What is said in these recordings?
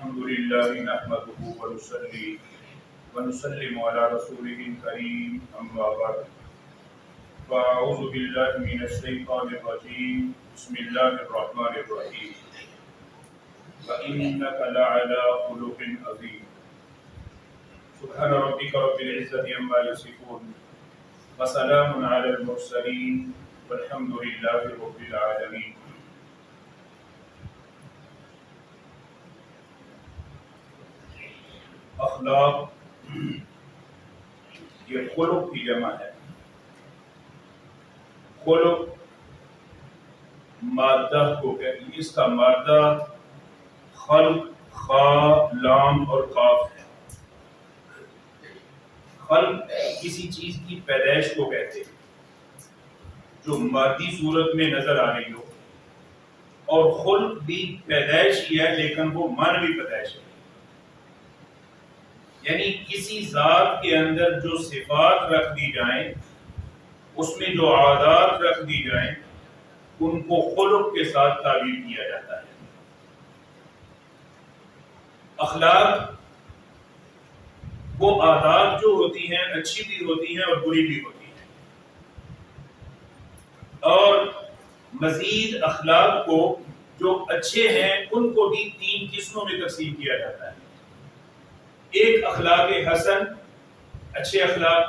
الحمد لله نحمده ونصلي ونسلم على رسوله الكريم أما بعد فأعوذ بالله من الشيطان الرجيم بسم الله الرحمن الرحيم وإنك لعلى خلق عظيم سبحان ربك رب العزة عما يصفون وسلام على المرسلين والحمد لله رب العالمين. اخلاق یہ خلق کی جمع ہے. خلق مادہ کو کہتے ہیں، اس کا مادہ خلق خا لام اور قاف ہے. خلق کسی چیز کی پیدائش کو کہتے ہیں جو مادی صورت میں نظر آ رہی ہو، اور خلق بھی پیدائش ہی ہے لیکن وہ معنوی پیدائش ہے. یعنی کسی ذات کے اندر جو صفات رکھ دی جائیں، اس میں جو عادات رکھ دی جائیں، ان کو خلق کے ساتھ تعبیر کیا جاتا ہے. اخلاق وہ عادات جو ہوتی ہیں اچھی بھی ہوتی ہیں اور بری بھی ہوتی ہیں، اور مزید اخلاق کو جو اچھے ہیں ان کو بھی 3 قسموں میں تقسیم کیا جاتا ہے. ایک اخلاق حسن، اچھے اخلاق،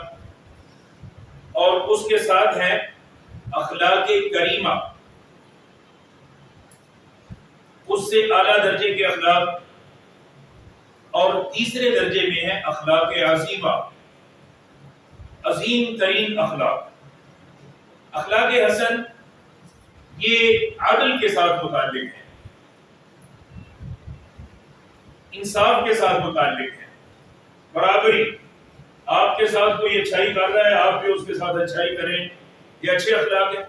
اور اس کے ساتھ ہیں اخلاق کریمہ، اس سے اعلیٰ درجے کے اخلاق، اور تیسرے درجے میں ہے اخلاق عظیمہ، عظیم ترین اخلاق. اخلاق حسن یہ عدل کے ساتھ متعلق ہے، انصاف کے ساتھ متعلق ہے، برابری. آپ کے ساتھ کوئی اچھائی کر رہا ہے، آپ بھی اس کے ساتھ اچھائی کریں، یہ اچھے اخلاق ہے.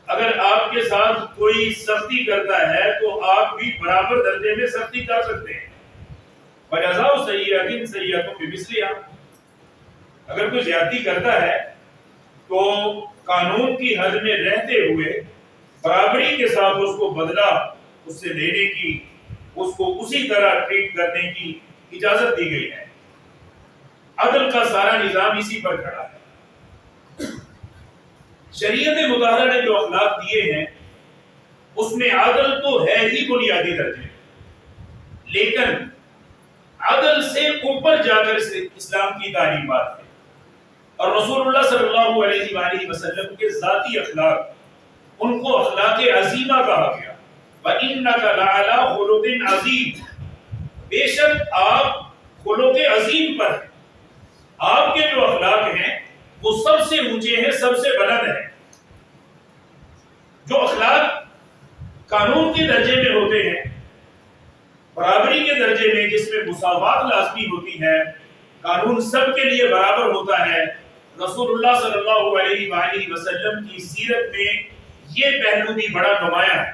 اگر آپ کے ساتھ کوئی سختی کرتا ہے تو آپ بھی برابر درجے میں سختی کر سکتے ہیں. وجزاء سیئۃ سیئۃ بمثلھا. اگر کوئی زیادتی کرتا ہے تو قانون کی حد میں رہتے ہوئے برابری کے ساتھ اس کو بدلہ اس سے لینے کی، اس کو اسی طرح ٹریٹ کرنے کی اجازت دی گئی ہے. عدل کا سارا نظام اسی پر کھڑا ہے. شریعت مطہرہ نے جو اخلاق دیے ہیں اس میں عدل تو ہے ہی بنیادی درجے، لیکن عدل سے اوپر جا کر اسلام کی تعلیمات ہے، اور رسول اللہ صلی اللہ علیہ وآلہ وسلم کے ذاتی اخلاق، ان کو اخلاق عظیمہ کہا گیا. وَإِنَّكَ لَعَلَىٰ خُلُقٍ عَظِيمٍ. بے شک آپ خلق عظیم پر ہیں. آپ کے جو اخلاق ہیں وہ سب سے اونچے ہیں، سب سے بلند ہیں. جو اخلاق قانون کے درجے میں ہوتے ہیں، برابری کے درجے میں، جس میں مساوات لازمی ہوتی ہے، قانون سب کے لیے برابر ہوتا ہے، رسول اللہ صلی اللہ علیہ وآلہ وسلم کی سیرت میں یہ پہلو بھی بڑا نمایاں ہے.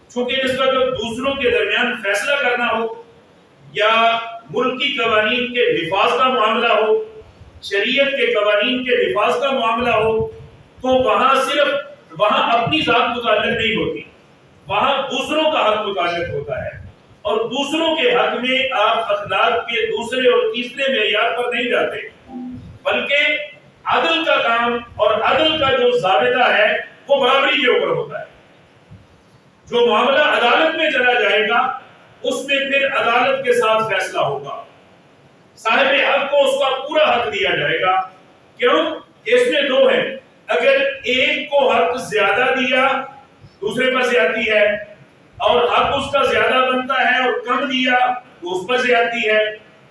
چونکہ جس وقت دوسروں کے درمیان فیصلہ کرنا ہو یا ملکی قوانین کے نفاذ کا معاملہ ہو، شریعت کے قوانین کے نفاذ کا معاملہ ہو، تو وہاں اپنی ذات متعلق نہیں ہوتی، وہاں دوسروں کا حق متعلق ہوتا ہے. اور دوسروں کے حق میں آپ اخلاق کے دوسرے اور تیسرے معیار پر نہیں جاتے، بلکہ عدل کا کام اور عدل کا جو ضابطہ ہے وہ برابری کے اوپر ہوتا ہے. جو معاملہ عدالت میں چلا جائے گا اس میں پھر عدالت کے ساتھ فیصلہ ہوگا، صاحب حق کو اس کا پورا حق دیا جائے گا. کیوں؟ اس میں 2 ہیں. اگر ایک کو حق زیادہ دیا، دوسرے پر زیادتی ہے، اور حق اس کا زیادہ بنتا ہے اور کم دیا تو اس پر زیادتی ہے.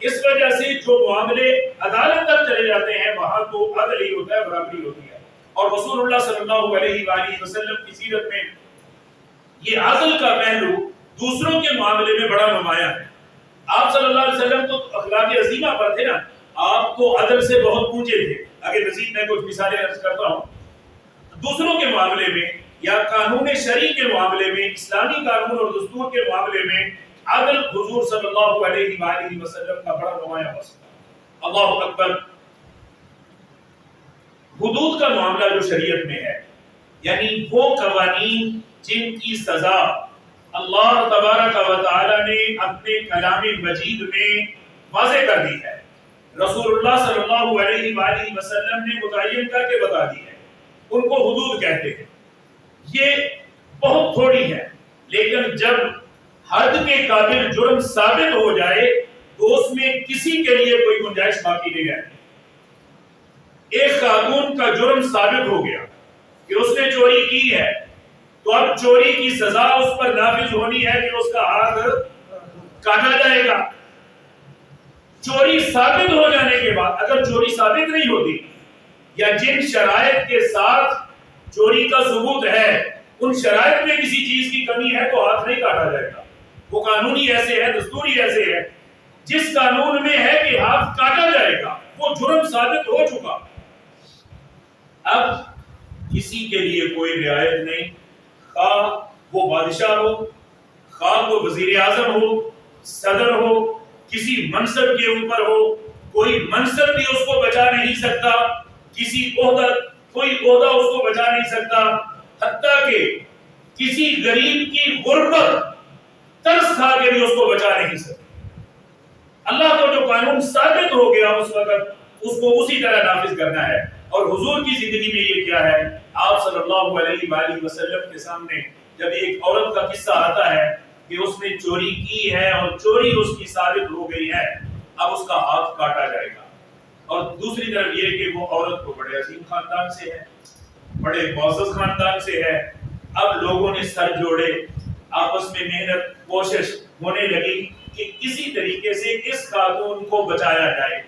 اس وجہ سے جو معاملے عدالت تک چلے جاتے ہیں وہاں تو عدل ہی ہوتا ہے، برابری ہوتی ہے. اور رسول اللہ صلی اللہ علیہ وآلہ وسلم کی سیرت میں یہ عدل کا پہلو دوسروں کے معاملے میں بڑا نمایاں ہے. آپ صلی اللہ علیہ وسلم تو اخلاق عظیمہ پر تھے نا، آپ تو عدل سے بہت اونچے تھے. آگے مزید میں کچھ مثالیں عرض کرتا ہوں. دوسروں کے معاملے میں یا قانون شرعی کے معاملے میں، اسلامی قانون اور دستور کے معاملے میں عدل حضور صلی اللہ علیہ وآلہ وسلم کا بڑا نمایاں مسئلہ. اللہ اکبر. حدود کا معاملہ جو شریعت میں ہے، یعنی وہ قوانین جن کی سزا اللہ تبارک و تعالی اپنے کلام مجید میں واضح کر دی ہے، رسول اللہ صلی اللہ علیہ وآلہ وسلم نے متعین کر کے بتا دی ہے، ان کو حدود کہتے ہیں۔ یہ بہت تھوڑی ہے، لیکن جب حد کے قابل جرم ثابت ہو جائے تو اس میں کسی کے لیے کوئی گنجائش باقی نہیں رہتی۔ ایک خاتون کا جرم ثابت ہو گیا کہ اس نے چوری کی ہے، تو اب چوری کی سزا اس پر نافذ ہونی ہے کہ اس کا ہاتھ کاٹا جائے گا۔ چوری ثابت ہو جانے کے بعد اگر چوری ثابت نہیں ہوتی یا جن شرائط کے ساتھ چوری کا ثبوت ہے ان شرائط میں کسی چیز کی کمی ہے تو ہاتھ نہیں کاٹا جائے گا۔ وہ قانونی ایسے ہے، دستوری ایسے ہے، جس قانون میں ہے کہ ہاتھ کاٹا جائے گا وہ جرم ثابت ہو چکا۔ اب کسی کے لیے کوئی رعایت نہیں، خواہ وہ بادشاہ ہو، خواہ وہ وزیر اعظم ہو، صدر ہو، کسی منصب کے اوپر ہو، کوئی منصب بھی اس کو بچا نہیں سکتا، کسی عہدہ کوئی عہدہ اس کو بچا نہیں سکتا، حتیٰ کہ کسی غریب کی غربت ترس کھا کے بھی اس کو بچا نہیں سکتا۔ اللہ کو جو قانون ثابت ہو گیا اس وقت اس کو اسی طرح نافذ کرنا ہے۔ اور حضور کی زندگی میں یہ کیا ہے، آپ صلی اللہ علیہ وآلہ وسلم کے سامنے جب ایک عورت کا قصہ آتا ہے کہ اس نے چوری کی ہے اور چوری اس کی ثابت ہو گئی ہے، اب اس کا ہاتھ کاٹا جائے گا۔ اور دوسری طرف یہ کہ وہ عورت کو بڑے عظیم خاندان سے ہے، بڑے معزز خاندان سے ہے۔ اب لوگوں نے سر جوڑے، آپس میں محنت کوشش ہونے لگی کہ کسی طریقے سے اس خاتون کو بچایا جائے۔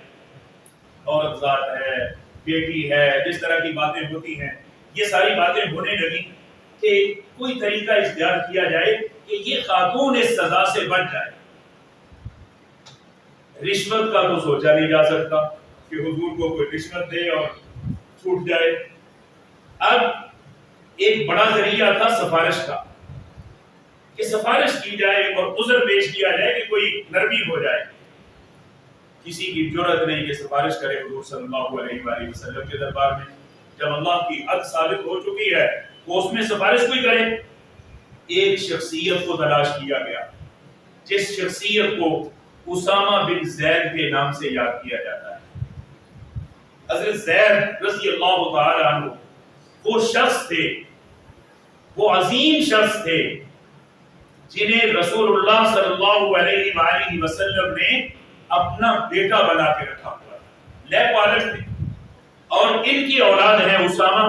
عورت ذات ہے، بیٹی ہے، جس طرح کی باتیں ہوتی ہیں، یہ ساری باتیں ہونے لگی کہ کوئی طریقہ اختیار کیا جائے کہ یہ خاتون اس سزا سے بچ جائے۔ رشوت کا تو سوچا نہیں جا سکتا کہ حضور کو کوئی رشوت دے اور چھوٹ جائے۔ اب ایک بڑا ذریعہ تھا سفارش کا، کہ سفارش کی جائے اور عذر پیش کیا جائے کہ کوئی نرمی ہو جائے۔ کسی کی جرأت نہیں کہ سفارش کرے حضور صلی اللہ علیہ وآلہ وسلم کے دربار میں۔ جب اللہ کی حد ثابت ہو چکی ہے تو اس میں سفارش کوئی کرے۔ ایک شخصیت کو تلاش کیا گیا جس شخصیت کو اسامہ بن زید کے نام سے یاد کیا جاتا ہے۔ حضرت زید رضی اللہ تعالی عنہ وہ شخص تھے، وہ عظیم شخص تھے جنہیں رسول اللہ صلی اللہ علیہ وآلہ وسلم نے اپنا بیٹا بنا کے رکھا ہوا، لے پالک تھے، اور ان کی اولاد ہے اسامہ۔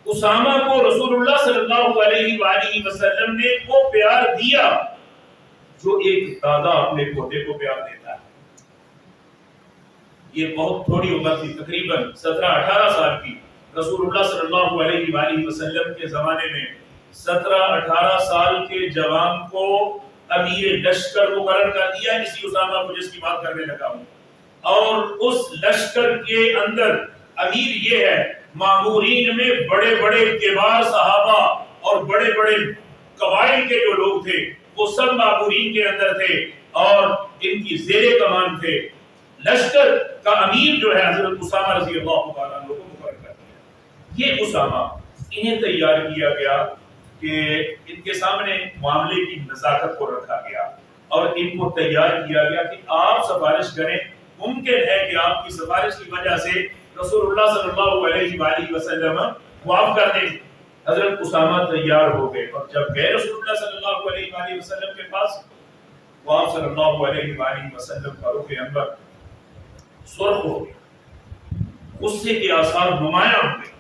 اسامہ کو رسول اللہ صلی اللہ علیہ وآلہ وسلم نے وہ پیار دیا جو ایک دادا اپنے پوتے کو پیار دیتا ہے۔ یہ بہت تھوڑی عمر تھی، تقریباً 17-18 سال کی۔ رسول اللہ صلی اللہ علیہ وآلہ وسلم کے زمانے میں 17-18 سال کے جوان کو امیر لشکر مقرر کر دیا، اسی اسامہ کو جس کی بات کرنے لگا ہوں۔ اور اس لشکر کے اندر امیر یہ ہے، مامورین میں بڑے بڑے کبار صحابہ اور بڑے بڑے قبائل کے جو لوگ تھے وہ سب مامورین کے اندر تھے اور ان کی زیر کمان تھے۔ لشکر کا امیر جو ہے حضرت اسامہ رضی اللہ تعالیٰ عنہ کو مقرر کر دیا۔ یہ اسامہ، انہیں تیار کیا گیا کہ ان کے سامنے معاملے کی نزاکت کو رکھا گیا اور ان کو تیار کیا گیا کہ آپ سفارش کریں، ممکن ہے کہ آپ کی سفارش کی وجہ سے رسول اللہ صلی اللہ علیہ وآلہ وسلم معاف کر دیں۔ حضرت اسامہ تیار ہو گئے اور جب گئے رسول اللہ صلی اللہ علیہ وآلہ وسلم کے پاس، وہ آپ صلی اللہ علیہ وآلہ وسلم کا رخ انور سرخ ہو گیا، غصے کے آثار نمایاں ہو گئے۔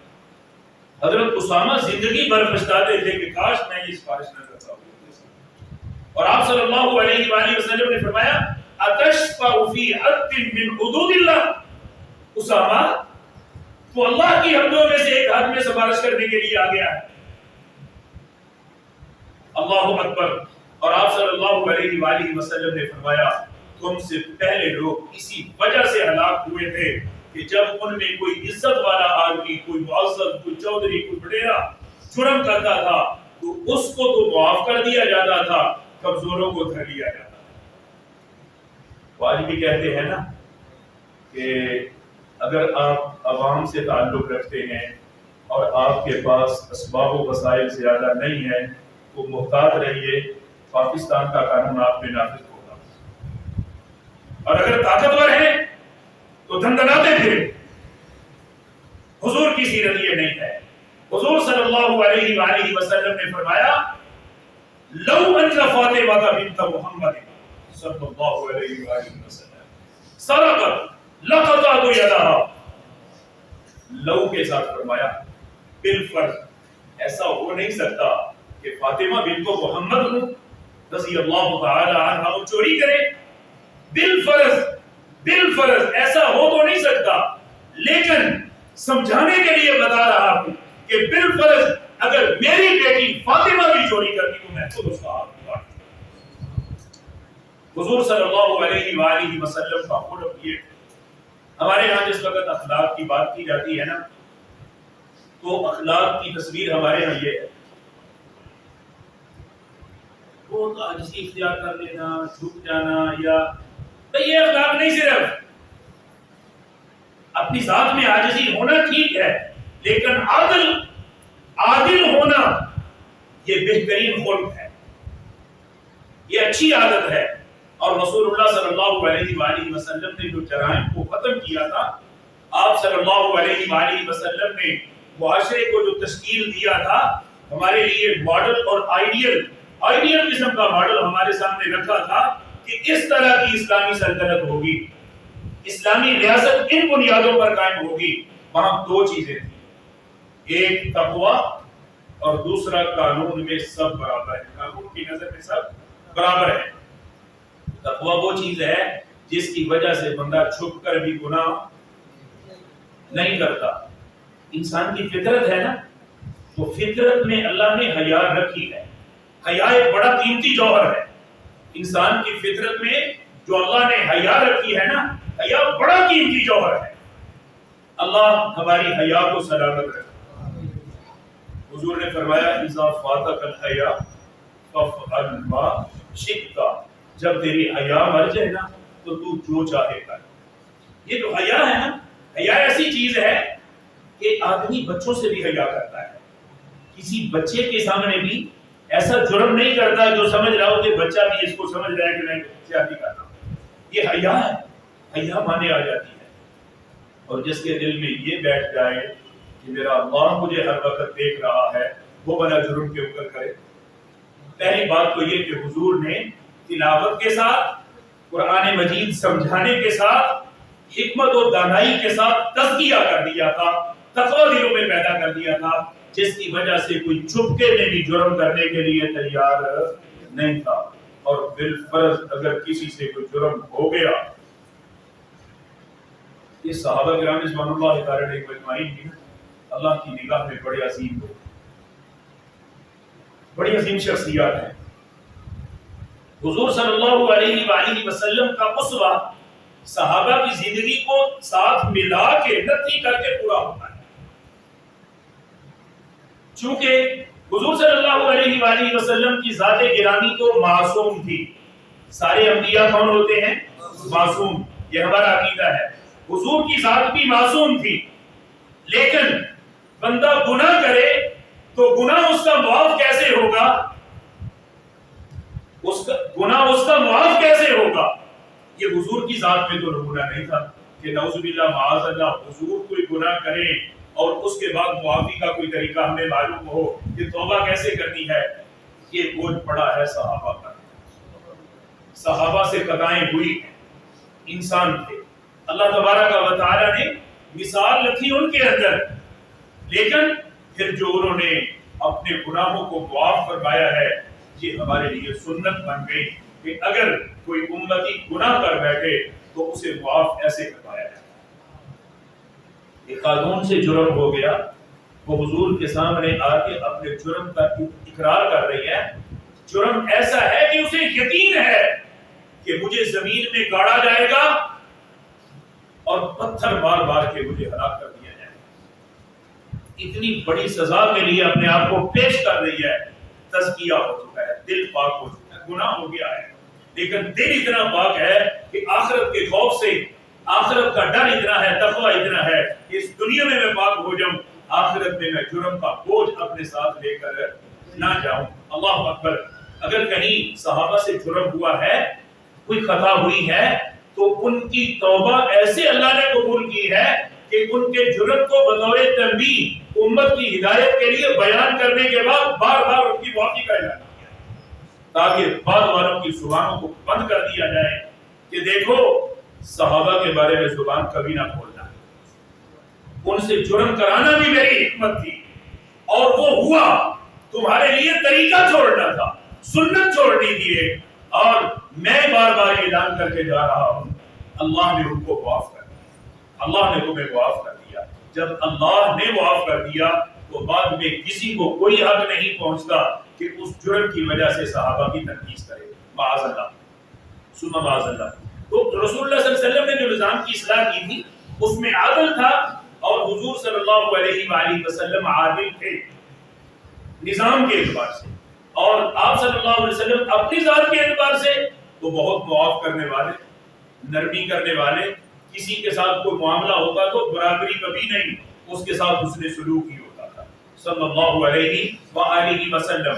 حضرت اسامہ زندگی بھر پچھتاتے تھے کہ کاش میں یہ سفارش نہ کرتا ہوں۔ اور آپ صلی اللہ علیہ وآلہ وسلم نے فرمایا اتشفع فی حد من حدود اللہ، اسامہ تو اللہ کی حدوں میں سے ایک حد میں سفارش کرنے کے لیے آ گیا ہے۔ اللہ اکبر۔ اور آپ صلی اللہ علیہ وآلہ وسلم نے فرمایا تم سے پہلے لوگ اسی وجہ سے ہلاک ہوئے تھے کہ جب ان میں کوئی عزت والا آدمی، کوئی معزز، کوئی چودھری، کوئی بڑیرا جرم کرتا تھا تو اس کو تو معاف کر دیا جاتا تھا، کمزوروں کو دھر لیا جاتا تھا۔ آج بھی کہتے ہیں نا کہ اگر آپ عوام سے تعلق رکھتے ہیں اور آپ کے پاس اسباب و وسائل زیادہ نہیں ہیں تو محتاط رہیے، پاکستان کا قانون آپ پہ نافذ ہوگا۔ اور اگر طاقتور ہیں تو دندناتے پھرے. حضور کی سیرت یہ نہیں ہے. حضور صلی اللہ علیہ وآلہ وسلم نے فرمایا لو ان فاطمہ بنت محمد صلی اللہ علیہ وآلہ وسلم سرقت لقطعت یدها. لو کے ساتھ فرمایا بالفرض ایسا ہو نہیں سکتا کہ فاطمہ بنت محمد رضی اللہ تعالی عنہ چوری کرے. بالفرض ایسا ہو تو نہیں سکتا, لیکن سمجھانے کے لیے بتا رہا ہوں کہ بالفرض اگر میری بیٹی فاطمہ بھی چوری کرتی تو میں خود اس کا ہاتھ کاٹ. حضور صلی اللہ علیہ وآلہ وسلم کا خلق یہ. ہمارے یہاں جس وقت اخلاق کی بات کی جاتی ہے نا, تو اخلاق کی تصویر ہمارے یہاں یہ ہے وہ عاجزی اختیار کر لینا, جھک جانا, یا تو یہ اخلاق نہیں. صرف اپنی ذات میں عاجزی ہونا ٹھیک ہے, لیکن عادل ہونا یہ بہترین خلق ہے, یہ اچھی عادت ہے. اور رسول اللہ صلی اللہ علیہ وآلہ وسلم نے جو جرائم کو ختم کیا تھا, آپ صلی اللہ علیہ وآلہ وسلم نے معاشرے کو جو تشکیل دیا تھا, ہمارے لیے ماڈل اور آئیڈیل قسم کا ماڈل ہمارے سامنے رکھا تھا کہ اس طرح کی اسلامی سلطنت ہوگی, اسلامی ریاست ان بنیادوں پر قائم ہوگی. وہاں دو چیزیں تھیں, ایک تقوی اور دوسرا قانون میں سب برابر ہے. قانون کی نظر میں سب برابر ہے. تقوی وہ چیز ہے جس کی وجہ سے بندہ چھپ کر بھی گناہ نہیں کرتا. انسان کی فطرت ہے نا, تو فطرت میں اللہ نے حیا رکھی ہے. حیا ایک بڑا قیمتی جوہر ہے. انسان کی فطرت میں جو اللہ نے حیا رکھی ہے نا, حیا بڑا قیمتی جوہر ہے. اللہ ہماری حیا کو سلامت رکھے. حضور نے فرمایا اذا فاتک الحیا فافعل ما شئت. جب تیری حیا مر جائے نا تو تو جو چاہے کر. یہ جو حیا ہے نا, حیا ایسی چیز ہے کہ آدمی بچوں سے بھی حیا کرتا ہے. کسی بچے کے سامنے بھی ایسا جرم نہیں کرتا جو سمجھ رہا ہو کہ بچہ بھی اس کو سمجھ رہا ہے کہ میں زیادتی کر رہا ہوں. یہ حیا ہے, حیا مانے آ جاتی ہے. اور جس کے دل میں یہ بیٹھ جائے کہ میرا اللہ مجھے ہر وقت دیکھ رہا ہے, وہ بنا جرم کے اوپر کرے. پہلی بات تو یہ کہ حضور نے تلاوت کے ساتھ, قرآن مجید سمجھانے کے ساتھ, حکمت و دانائی کے ساتھ تزکیہ کر دیا تھا, تقوی دلوں میں پیدا کر دیا تھا, جس کی وجہ سے کوئی چپکے میں بھی جرم کرنے کے لیے تیار نہیں تھا. اور بالفرض اگر کسی سے کوئی جرم ہو گیا, یہ صحابہ کرام رضوان اللہ تعالی اجمعین بھی اللہ کی نگاہ میں بڑے عظیم لوگ, بڑی عظیم شخصیات ہیں. حضور صلی اللہ علیہ وآلہ وسلم کا اسوہ صحابہ کی زندگی کو ساتھ ملا کے نتھی کر کے پورا ہوتا ہے. چونکہ حضور صلی اللہ علیہ وآلہ وسلم کی ذات گرامی تو معصوم تھی. سارے انبیاء کون ہوتے ہیں؟ معصوم. یہ ہمارا عقیدہ ہے. حضور کی ذات بھی معصوم تھی, لیکن بندہ گناہ کرے تو گناہ اس کا معاف کیسے ہوگا؟ گناہ اس کا معاف کیسے ہوگا؟ یہ حضور کی ذات میں تو نمونہ نہیں تھا کہ نعوذ باللہ معاذ اللہ حضور کوئی گناہ کرے اور اس کے بعد معافی کا کوئی طریقہ ہمیں معلوم ہو کہ توبہ کیسے کرنی ہے. یہ بوجھ پڑا ہے صحابہ پر. صحابہ سے قطعیں ہوئی, انسان تھے. اللہ تبارک و تعالی نے مثال رکھی ان کے اندر, لیکن پھر جو انہوں نے اپنے گناہوں کو معاف فرمایا ہے, یہ ہمارے لیے سنت بن گئی کہ اگر کوئی امتی گناہ کر بیٹھے تو اسے معاف ایسے کروایا جائے. ایک خاتون سے جرم ہو گیا, وہ حضور کے سامنے آ کے اپنے جرم کا اقرار کر رہی ہے. جرم ایسا ہے کہ اسے یقین ہے کہ مجھے زمین میں گاڑا جائے گا اور پتھر مار مار کے مجھے ہلاک کر دیا جائے گا. اتنی بڑی سزا کے لیے اپنے آپ کو پیش کر رہی ہے. تزکیہ ہو چکا ہے, دل پاک ہو چکا ہے, گناہ ہو گیا ہے, لیکن دل اتنا پاک ہے کہ آخرت کے خوف سے, آخرت کا ڈر اتنا ہے, تقوی اتنا ہے کہ اس دنیا میں پاک ہو جاؤں, آخرت میں جرم کا بوجھ اپنے ساتھ لے کر نہ جاؤں. اللہ اکبر. اگر کہیں صحابہ سے جرم ہوا ہے, کوئی خطا ہوئی ہے, تو ان کی توبہ ایسے اللہ نے قبول کی ہے کہ ان کے جرم کو بطور تنبیہ امت کی ہدایت کے لیے بیان کرنے کے بعد بار بار ان کی معافی کا اعلان کیا تاکہ بعد والوں کی زبانوں کو بند کر دیا جائے کہ دیکھو صحابہ کے بارے میں زبان کبھی نہ کھولنا، ان سے جرم کرانا بھی میری حکمت تھی اور وہ ہوا، تمہارے لیے طریقہ چھوڑنا تھا، سنت چھوڑنی تھی، اور میں بار بار اعلان کر کے جا رہا ہوں اللہ نے ان کو معاف کر دیا، اللہ نے تمہیں معاف کر دیا۔ جب اللہ نے معاف کر دیا تو بعد میں کسی کو کوئی حق نہیں پہنچتا کہ اس جرم کی وجہ سے صحابہ کی تنقید کرے، معاذ اللہ ثم معاذ اللہ۔ تو رسول اللہ صلی اللہ علیہ وسلم نے جو نظام کی اصلاح کی تھی اس میں عادل تھا، اور حضور صلی اللہ علیہ وآلہ وسلم عادل تھے نظام کے اعتبار سے، اور آپ صلی اللہ علیہ وسلم اپنی ذات کے اعتبار سے تو بہت معاف کرنے والے، نرمی کرنے والے، کسی کے ساتھ کوئی معاملہ ہوتا تو برابری کبھی نہیں، اس کے ساتھ حسن سلوک ہی ہوتا تھا صلی اللہ علیہ وآلہ وسلم۔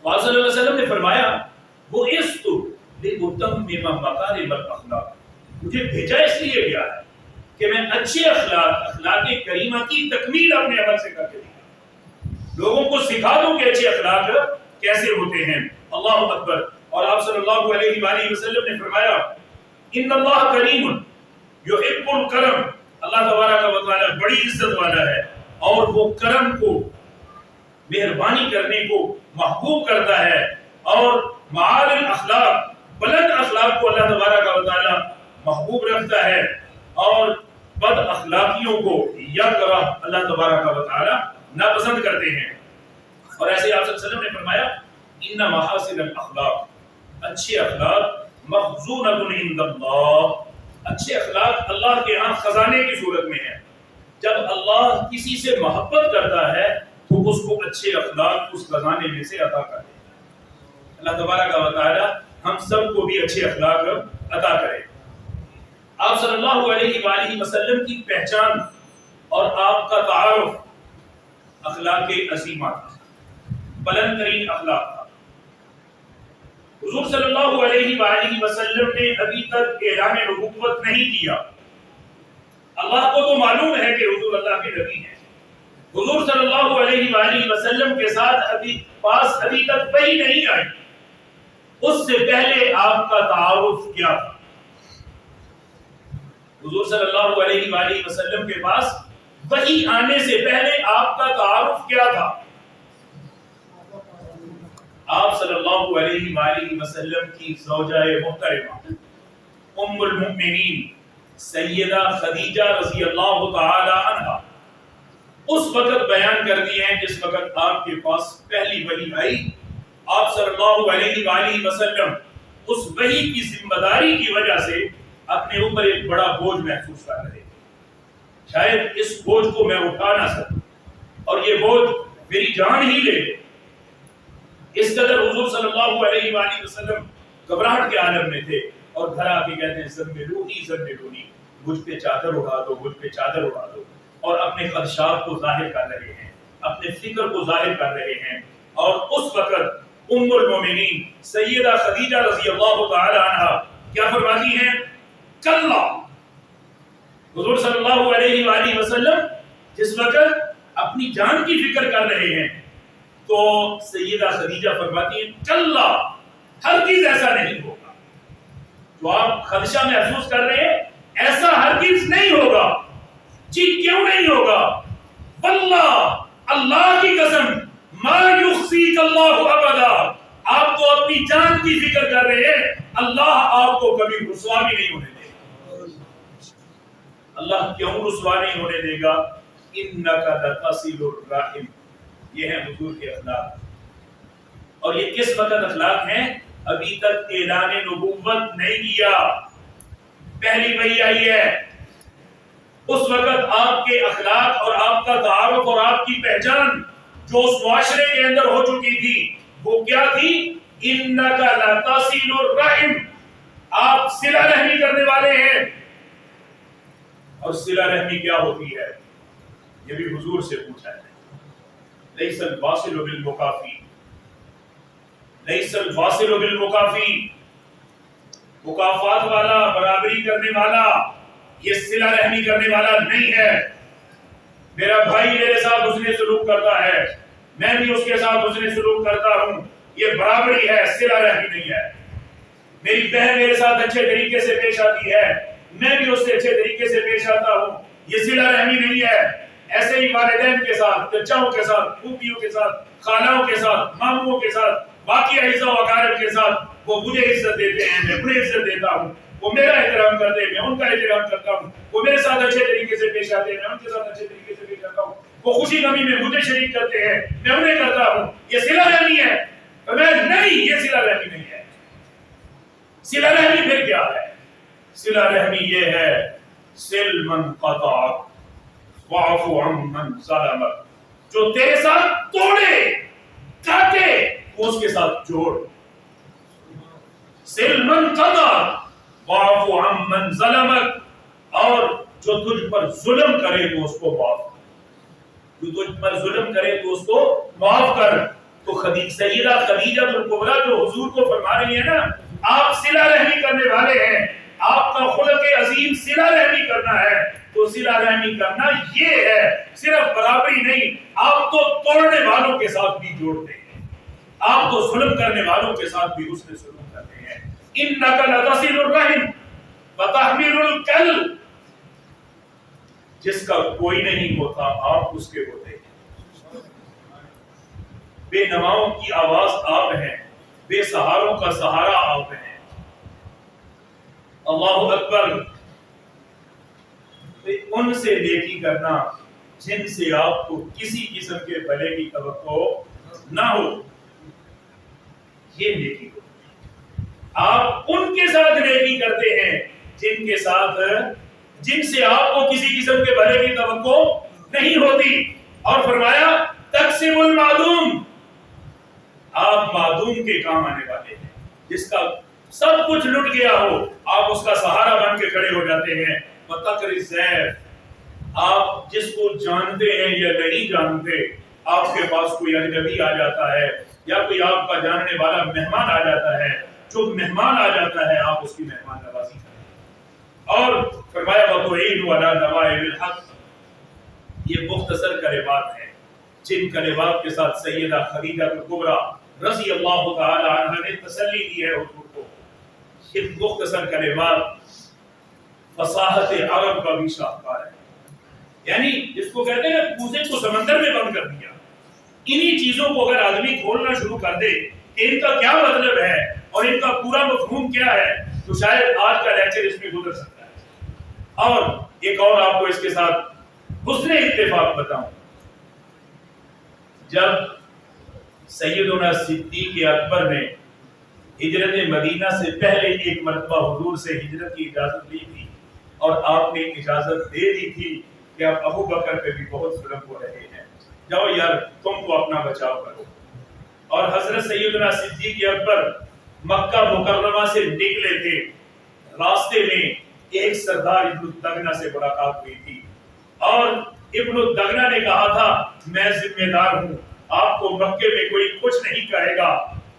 آپ صلی اللہ علیہ وسلم نے فرمایا وہ مکارم الاخلاق، مجھے بھیجا اس لیے گیا ہے کہ میں اچھے اخلاق کریمہ کی تکمیل اپنے عمل سے کر کے دکھاؤں، لوگوں کو سکھا دوں کہ اچھے اخلاق کیسے ہوتے ہیں۔ اللہ اکبر۔ اور آپ صلی اللہ علیہ وآلہ وسلم نے فرمایا ان اللہ کریم یحب الکرم، اللہ تبارک و تعالی بڑی عزت والا ہے اور وہ کرم کو، مہربانی کرنے کو محبوب کرتا ہے، اور معالی الاخلاق، بلند اخلاق کو اللہ تبارک و تعالی محبوب رکھتا ہے، اور بد اخلاقیوں کو یکرہ اللہ تبارک و تعالی ناپسند کرتے ہیں۔ اور ایسے آپ صلی اللہ علیہ وسلم نے فرمایا ان محاسن الاخلاق، اچھے اخلاق مخزونۃ عند اللہ، اچھے اخلاق اللہ کے ہاں خزانے کی صورت میں ہے۔ جب اللہ کسی سے محبت کرتا ہے تو اس کو اچھے اخلاق اس خزانے میں سے عطا کر دے۔ اللہ تبارک و تعالی ہم سب کو بھی اچھے اخلاق عطا کرے۔ آپ صلی اللہ علیہ وآلہ وسلم کی پہچان اور آپ کا تعارف اخلاق عظیمہ تھا، بلند ترین اخلاق تھا۔ حضور صلی اللہ علیہ وآلہ وسلم نے ابھی تک اعلان نبوت نہیں کیا، اللہ کو تو معلوم ہے کہ حضور اللہ کے نبی ہیں، حضور صلی اللہ علیہ وآلہ وسلم کے ساتھ ابھی تک وحی نہیں آئی، اس سے پہلے آپ کا تعارف کیا تھا؟ حضور صلی اللہ علیہ وآلہ وسلم کے پاس وحی آنے سے پہلے آپ کا تعارف کیا تھا؟ آپ صلی اللہ علیہ وآلہ وسلم کی زوجہ محترمہ ام المؤمنین سیدہ خدیجہ رضی اللہ تعالی عنہا اس وقت بیان کر دی ہیں جس وقت آپ کے پاس پہلی وحی آئی۔ آپ صلی اللہ علیہ وآلہ وسلم اس وحی کی ذمہ داری کی وجہ سے اپنے اوپر ایک بڑا بوجھ محسوس کر رہے ہیں، شاید اس بوجھ کو میں اٹھا نہ سکوں اور یہ بوجھ میری جان ہی لے۔ اس قدر حضور صلی اللہ علیہ وآلہ وسلم گھبراہٹ کے عالم میں تھے، اور گھر آ کے کہتے ہیں زملونی، مجھ پہ چادر اڑا دو، مجھ پہ چادر اڑا دو، اور اپنے خدشات کو ظاہر کر رہے ہیں، اپنے فکر کو ظاہر کر رہے ہیں۔ اور اس وقت ام المومنین سیدہ خدیجہ رضی اللہ تعالی عنہا کیا فرماتی ہیں؟ کلا، حضور صلی اللہ علیہ وآلہ وسلم جس وقت اپنی جان کی فکر کر رہے ہیں تو سیدہ خدیجہ فرماتی ہیں کلا، ہرگز ایسا نہیں ہوگا، جو آپ خدشہ محسوس کر رہے ہیں ایسا ہرگز نہیں ہوگا۔ جی کیوں نہیں ہوگا؟ واللہ، اللہ کی قسم، ما یخزیک اللہ ابدا، آپ تو اپنی جان کی فکر کر رہے ہیں، اللہ آپ کو کبھی رسوا بھی نہیں ہونے دے گا۔ اللہ کیوں رسوا نہیں ہونے دے گا؟ انک لتصل الرحم، یہ ہیں حضور کے اخلاق۔ اور یہ کس وقت اخلاق ہیں؟ ابھی تک اعلان نبوت نہیں کیا، پہلی وحی آئی ہے، اس وقت آپ کے اخلاق اور آپ کا تعارف اور آپ کی پہچان جو اس معاشرے کے اندر ہو چکی تھی وہ کیا تھی؟ انک لتصل الرحم، آپ صلہ رحمی کرنے والے ہیں۔ اور صلہ رحمی کیا ہوتی ہے یہ بھی حضور سے پوچھا ہے۔ لیس الواصل بالمکافی، لیس الواصل بالمکافی، مکافات والا، برابری کرنے والا، یہ صلہ رحمی کرنے والا نہیں ہے۔ میرا بھائی میرے ساتھ حسن سلوک کرتا ہے، میں بھی اس کے ساتھ حسن سلوک کرتا ہوں، یہ برابری ہے، صلہ رحمی نہیں ہے۔ میری بہن میرے ساتھ اچھے طریقے سے پیش آتی ہے، میں بھی اس سے اچھے طریقے سے پیش آتا ہوں، یہ صلہ رحمی نہیں ہے۔ ایسے ہی والدین کے ساتھ، چچاؤں کے ساتھ، پھوپھیوں کے ساتھ، خالوں کے ساتھ، ماموں کے ساتھ، باقی اعزاء و اقارب کے ساتھ، وہ مجھے عزت دیتے ہیں، میں انہیں عزت دیتا ہوں، وہ میرا احترام کرتے ہیں، میں ان کا احترام کرتا ہوں، وہ میرے ساتھ اچھے طریقے سے پیش آتے ہیں، میں ان کے ساتھ اچھے طریقے سے پیش آتا ہوں، وہ خوشی غمی میں مجھے شریک کرتے ہیں، میں انہیں کرتا ہوں، یہ صلہ رحمی ہے؟ نہیں، یہ صلہ رحمی نہیں ہے۔ صلہ رحمی پھر کیا ہے؟ صلہ رحمی یہ ہے صل من قطعک واعف عمن ظلمک، جو تیرے ساتھ توڑے کاٹے وہ اس کے ساتھ جوڑ۔ صل من قطعک واعف عمن ظلمک، اور جو تجھ پر ظلم کرے تو اس کو معاف کر، جو تجھ پر ظلم کرے تو اس کو معاف کر۔ تو سیدہ خدیجہ الکبریٰ جو حضور کو فرما رہی ہے نا، آپ صلہ رحمی کرنے والے ہیں، آپ کا خلق عظیم صلہ رحمی کرنا ہے، تو صلہ رحمی کرنا یہ ہے، صرف برابری نہیں، آپ تو توڑنے والوں کے ساتھ بھی جوڑتے ہیں، آپ تو ظلم کرنے والوں کے ساتھ بھی اس نے ظلم کرتے ہیں۔ انک لتصل الرحم وتحمل الکل، جس کا کوئی نہیں ہوتا آپ اس کے ہوتے ہیں۔ بے نواؤں کی آواز آپ ہیں، بے سہاروں کا سہارا آپ ہیں۔ اللہ اکبر۔ ان سے نیکی کرنا جن سے آپ کو کسی قسم کے بھلے کی توقع نہ ہو، یہ نیکی ہو۔ آپ ان کے ساتھ نیکی کرتے ہیں جن سے آپ کو کسی قسم کے بھلے کی توقع نہیں ہوتی، اور فرمایا تقسیم المعدوم، آپ معدوم کے کام آنے والے ہیں، جس کا سب کچھ لٹ گیا ہو آپ اس کا سہارا بن کے کھڑے ہو جاتے ہیں۔ وتقر الضیف، آپ جس کو جانتے ہیں یا نہیں جانتے، آپ کے پاس کوئی اجنبی آ جاتا ہے یا کوئی آپ کا جاننے والا مہمان آ جاتا ہے، جو مہمان آ جاتا ہے آپ اس کی مہمان نوازی کریں۔ اور فرمایا وَتُعِينُ عَلَى نَوَائِبِ الْحَقِّ، یہ مختصر کلمات ہیں جن کلمات کے ساتھ سیدہ خدیجہ الکبریٰ رضی اللہ تعالی عنہ نے تسلی دی ہے حضور کو۔ یہ مختصر کلمات فصاحت عرب کا بھی شاہکار ہے، یعنی جس کو کہتے ہیں کوزے کو سمندر میں بند کر دیا۔ انہی چیزوں کو اگر آدمی کھولنا شروع کر دے کہ ان کا کیا مطلب ہے اور ان کا پورا مفہوم کیا ہے، تو شاید آج کا لیکچر اس میں گزر سکتا ہے۔ اور ایک اور آپ کو اس کے ساتھ حسن اتفاق بتاؤں، جب سیدنا صدیق اکبر نے ہجرت مدینہ سے پہلے ایک مرتبہ حضور سے ہجرت کی اجازت لی تھی، اور آپ نے اجازت دے دی تھی کہ اب ابو بکر پہ بھی بہت ظلم ہو رہے ہیں، جاؤ یار تم کو اپنا بچاؤ کرو۔ اور حضرت سیدنا صدیق اکبر مکہ مکرمہ سے نکلے تھے، راستے میں ایک سردار ابن الدغنہ سے ملاقات ہوئی تھی، اور ابن الدغنہ نے کہا تھا میں ذمہ دار ہوں، آپ کو مکے میں کوئی کچھ نہیں کہے گا،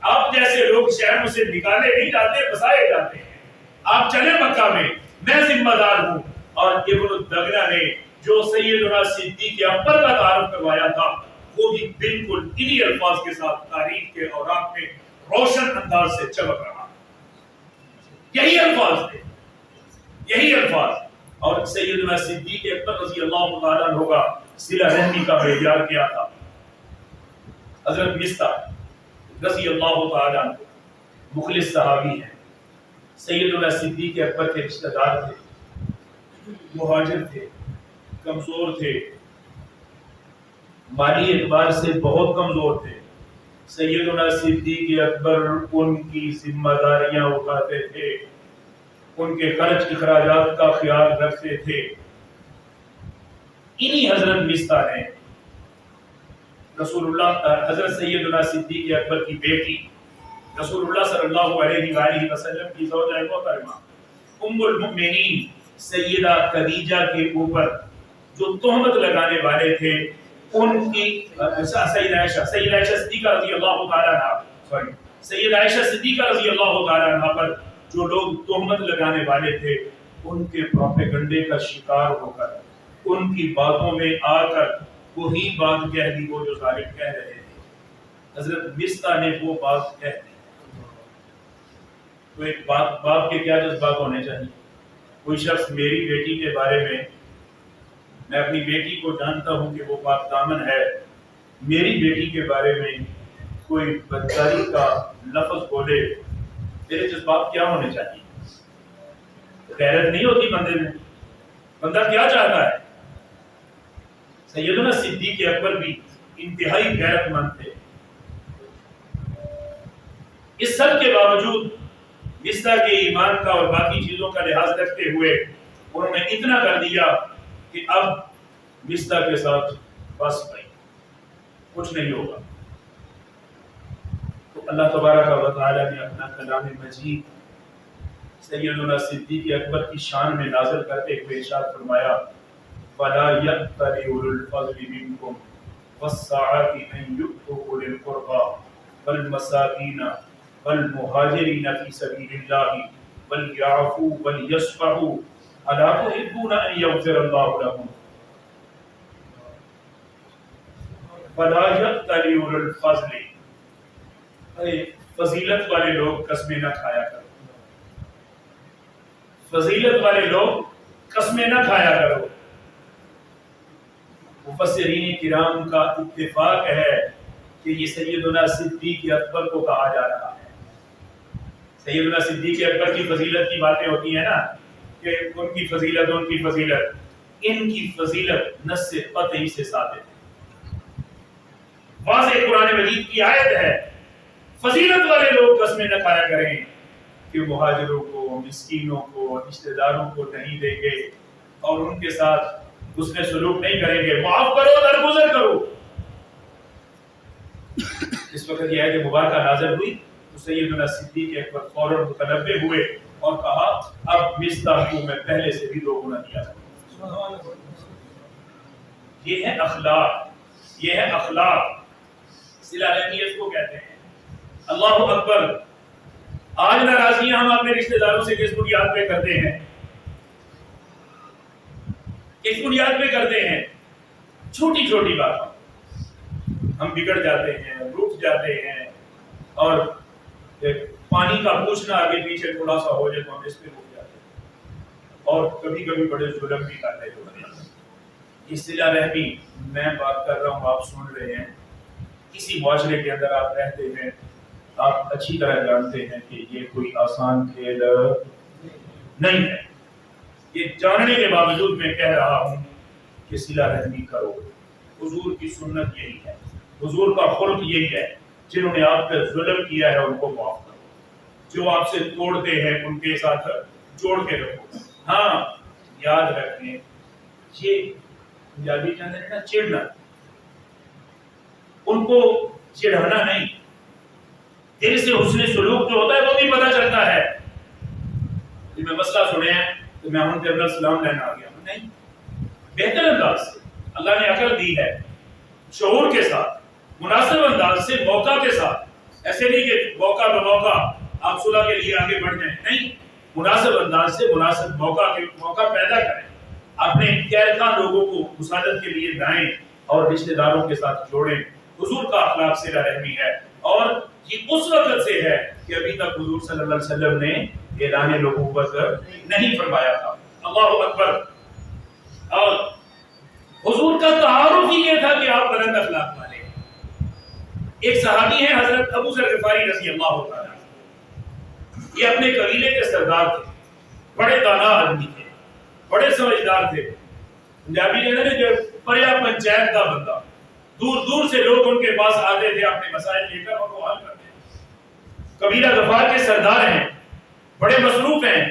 آپ جیسے لوگ شہروں سے نکالے نہیں جاتے، بسائے جاتے ہیں، آپ چلے مکہ میں ذمہ دار ہوں۔ اور ابن الدغنہ نے جو سیدنا صدیق اکبر کا تعارف کروایا تھا وہ بھی بالکل انہی الفاظ کے ساتھ تاریخ کے اوراق میں روشن انداز سے چمک رہا، یہی الفاظ تھے، یہی الفاظ۔ اور سیدنا صدیق اکبر رضی اللہ تعالیٰ عنہ کا صلہ رحمی کا معیار کیا تھا۔ حضرت مصطح رضی اللہ تعالیٰ عنہ مخلص صحابی ہیں، سیدنا صدیق اکبر کے رشتہ دار تھے، مہاجر تھے، کمزور تھے، مالی اعتبار سے بہت کمزور تھے۔ سیدنا صدیق اکبر ان کی ذمہ داریاں اٹھاتے تھے، ان کے خرچ اخراجات کا خیال رکھتے تھے۔ انہی حضرت مصطح نے رسول اللہ حضرت سیدنا صدیق اکبر کی بیٹی رسول اللہ صلی اللہ علیہ وآلہ وسلم کی زوجہ محترمہ ام المؤمنین سیدہ خدیجہ کے اوپر جو تہمت لگانے والے تھے، ان کی سیدہ عائشہ صدیقہ رضی اللہ تعالیٰ عنہ سیدہ عائشہ صدیقہ رضی اللہ تعالیٰ عنہ پر جو لوگ تہمت لگانے والے تھے ان کے پروپیگنڈے کا شکار ہو کر ان کی باتوں میں آ کر وہی بات کہہ دی وہ جو ظالم کہہ رہے تھے۔ حضرت مصطح نے وہ بات کہہ دی۔ تو ایک باپ کے کیا جذبات ہونے چاہیے؟ کوئی شخص میری بیٹی کے بارے میں اپنی بیٹی کو جانتا ہوں کہ وہ پاک دامن ہے، میری بیٹی کے بارے میں کوئی بدکاری کا لفظ بولے، میرے جذبات کیا ہونے چاہیے؟ غیرت نہیں ہوتی بندے میں؟ بندہ کیا چاہتا ہے؟ سیدنا صدیق اکبر بھی انتہائی غیرت مند تھے، اس سب کے باوجود مصطح کے ایمان کا اور باقی چیزوں کا لحاظ رکھتے ہوئے انہوں نے اتنا کر دیا کہ اب مصطح کے ساتھ بس بھائی کچھ نہیں ہوگا۔ تو اللہ تبارک و تعالی نے اپنا کلام مجید سیدنا صدیق اکبر کی شان میں نازل کرتے ہوئے ارشاد فرمایا فَلَا يَأْتَلِ أُولُو الْفَضْلِ مِنْكُمْ وَالسَّعَةِ أَنْ يُؤْتُوا أُولِي الْقُرْبَى وَالْمَسَاكِينَ وَالْمُهَاجِرِينَ فِي سَبِيلِ اللَّهِ وَلْيَعْفُوا وَلْيَصْفَحُوا أَلَا تُحِبُّونَ أَنْ يَغْفِرَ اللَّهُ لَكُمْ فَلَا يَأْتَلِ أُولُو الْفَضْلِ۔ فضیلت والے لوگ قسمیں نہ کھایا کرو، فضیلت والے لوگ قسمیں نہ کھایا کرو۔ مفسرین کرام کا اتفاق ہے کہ یہ سیدنا صدیق اکبر کو کہا جا رہا ہے۔ سیدنا صدیق اکبر کی فضیلت کی باتیں ہوتی ہیں نا کہ ان کی فضیلت ان کی فضیلت نص قطعی سے ثابت ہے، واضح قرآن مجید کی آیت ہے فضیلت والے لوگ قسمیں نہ کھایا کریں کہ مہاجروں کو، مسکینوں کو، رشتہ داروں کو نہیں دیں گے اور ان کے ساتھ حسن سلوک نہیں کریں گے، معاف کرو، درگزر کرو۔ اس وقت یہ آیت مبارکہ نازل ہوئی تو سیدنا صدیق اکبر فوراً متنبہ ہوئے اور کہا اب مصطح کو میں پہلے سے بھی 2 گنا دیا کروں۔ یہ ہے اخلاق، یہ ہے اخلاق، صلہ رحمی اس کو کہتے ہیں۔ اللہ اکبر۔ آج ناراضیاں ہم اپنے رشتہ داروں سے کس بنیاد پہ کرتے ہیں؟ کس بنیاد پہ کرتے ہیں؟ چھوٹی چھوٹی بات ہم بگڑ جاتے ہیں، روٹ جاتے ہیں، اور پانی کا پوچھنا آگے پیچھے تھوڑا سا ہو جائے تو ہم اس پہ رک جاتے ہیں، اور کبھی کبھی بڑے ظلم بھی کرتے ہوتے ہیں۔ اس صلہ رحمی میں بات کر رہا ہوں، آپ سن رہے ہیں، کسی معاشرے کے اندر آپ رہتے ہیں، آپ اچھی طرح جانتے ہیں کہ یہ کوئی آسان کھیل نہیں ہے۔ یہ جاننے کے باوجود میں کہہ رہا ہوں کہ صلہ رحمی کرو۔ حضور کی سنت یہی ہے، حضور کا خلق یہی ہے، جنہوں نے آپ پہ ظلم کیا ہے ان کو معاف کرو، جو آپ سے توڑتے ہیں ان کے ساتھ جوڑ کے رکھو۔ ہاں یاد رکھیں، یہ پنجابی کہتے ہیں نا چڑنا، ان کو چڑھانا نہیں، دل سے حسن سلوک جو ہوتا ہے وہ بھی پتہ چلتا ہے۔ جب میں مسئلہ سنے ہیں تو میں ان کے اندر سلام لینا آ گیا، نہیں، بہتر انداز سے اللہ نے عقل دی ہے، شعور کے ساتھ، مناسب انداز سے، موقع کے ساتھ، ایسے نہیں کہ موقع بہ موقع آپ صلح کے لیے آگے بڑھ جائیں، نہیں، مناسب انداز سے مناسب موقع پیدا کریں، اپنے غیر خواہ لوگوں کو مساعدت کے لیے لائیں اور رشتہ داروں کے ساتھ جوڑیں۔ حضور کا اخلاق صلہ رحمی ہے، اور یہ اس وقت سے ہے کہ ابھی تک حضور صلی اللہ علیہ وسلم نے اعلان نبوت نہیں فرمایا تھا۔ اللہ اکبر۔ اور حضور کا تعارف ہی یہ تھا کہ آپ بلند اخلاق والے ہیں۔ ایک صحابی ہیں حضرت ابو ذر غفاری رضی اللہ تعالیٰ، یہ اپنے قبیلے کے سردار تھے، بڑے دانا آدمی تھے، بڑے سمجھدار تھے، پنجابی نے جو پریا پنچایت کا بندہ، دور دور سے لوگ ان کے پاس آتے تھے اپنے مسائل لے کر اور وہ حل کرتے تھے۔ قبیلہ غفار کے سردار ہیں، بڑے مصروف ہیں،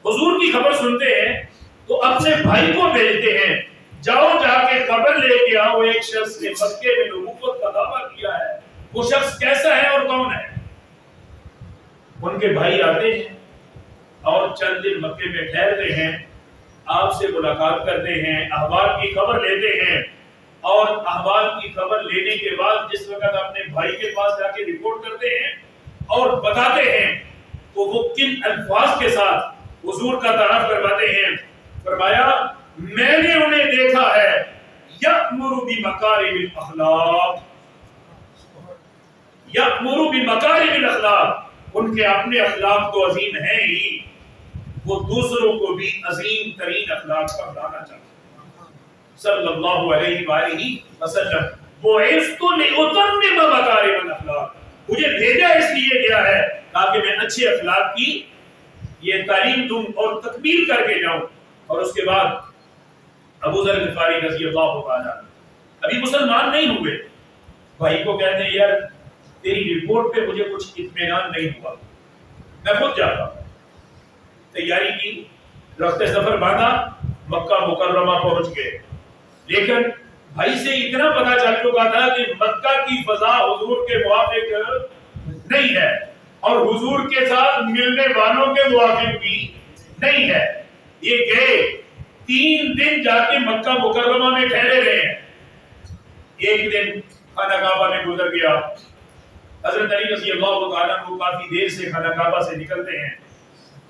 حضور کی خبر سنتے ہیں تو اپنے بھائی کو بھیجتے ہیں، جاؤ جا کے خبر لے کے آؤ، ایک شخص نے مکے میں نبوت کا دعویٰ کیا ہے، وہ شخص کیسا ہے اور کون ہے؟ ان کے بھائی آتے ہیں اور چند دن مکے میں ٹھہرتے ہیں، آپ سے ملاقات کرتے ہیں، احوال کی خبر لیتے ہیں، اور احوال کی خبر لینے کے بعد جس وقت اپنے بھائی کے پاس جا کے رپورٹ کرتے ہیں اور بتاتے ہیں تو وہ کن الفاظ کے ساتھ حضور کا تعارف کرواتے ہیں. فرمایا میں نے انہیں دیکھا ہے یأمر بمکارم الاخلاق، یأمر بمکارم الاخلاق، ان کے اپنے اخلاق تو عظیم ہیں ہی، وہ دوسروں کو بھی عظیم ترین اخلاق پر لانا چاہتے ہیں. صلی اللہ علیہ وآلہ وسلم بعثت لأتمم مکارم الاخلاق، مجھے بھیجا اس لیے گیا ہے تاکہ میں اچھے اخلاق کی یہ تعلیم دوں اور تکمیل کر کے جاؤں. اور اس کے بعد ابو ذر غفاری رضی اللہ تعالیٰ ابھی مسلمان نہیں ہوئے، بھائی کو کہتے ہیں یار تیری رپورٹ پہ مجھے کچھ اطمینان نہیں ہوا، میں خود جاتا ہوں. تیاری کی، رخت سفر باندھا، مکہ مکرمہ پہنچ گئے. لیکن بھائی سے اتنا پتا چل چکا تھا کہ مکہ کی فضا حضور کے موافق نہیں ہے اور حضور کے ساتھ ملنے والوں کے موافق بھی نہیں ہے. یہ گئے 3 دن جا کے مکہ مکرمہ میں ٹھہرے رہے ہیں. ایک دن خانہ کعبہ میں گزر گیا. حضرت علی رضی اللہ تعالیٰ کو کافی دیر سے خانہ کعبہ سے نکلتے ہیں،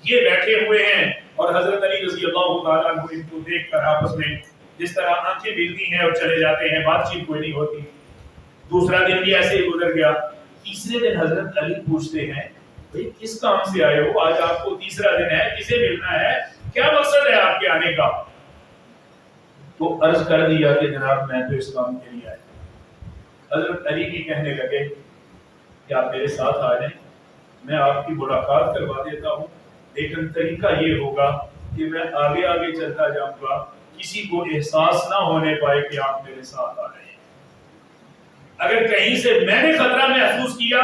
یہ بیٹھے ہوئے ہیں اور حضرت علی رضی اللہ تعالیٰ کو ان کو دیکھ کر آپس میں جس طرح آنکھیں ملتی ہیں اور چلے جاتے ہیں، بات چیت کوئی نہیں ہوتی. دوسرا دن بھی ایسے ہی گزر گیا. تیسرے دن حضرت علی پوچھتے ہیں بھئی کس کام سے آئے ہو؟ آج آپ کو تیسرا دن ہے، کسے ملنا ہے، کیا مقصد ہے آپ کے آنے کا؟ تو عرض کر دیا کہ جناب میں تو اس کام کے لیے آیا. حضرت علی بھی کہنے لگے کہ آپ میرے ساتھ آ جائیں، میں آپ کی ملاقات کروا دیتا ہوں، لیکن طریقہ یہ ہوگا کہ میں آگے آگے چلتا جاؤں گا، کسی کو احساس نہ ہونے پائے کہ آپ میرے ساتھ آ رہے ہیں. اگر کہیں سے میں نے خطرہ محسوس کیا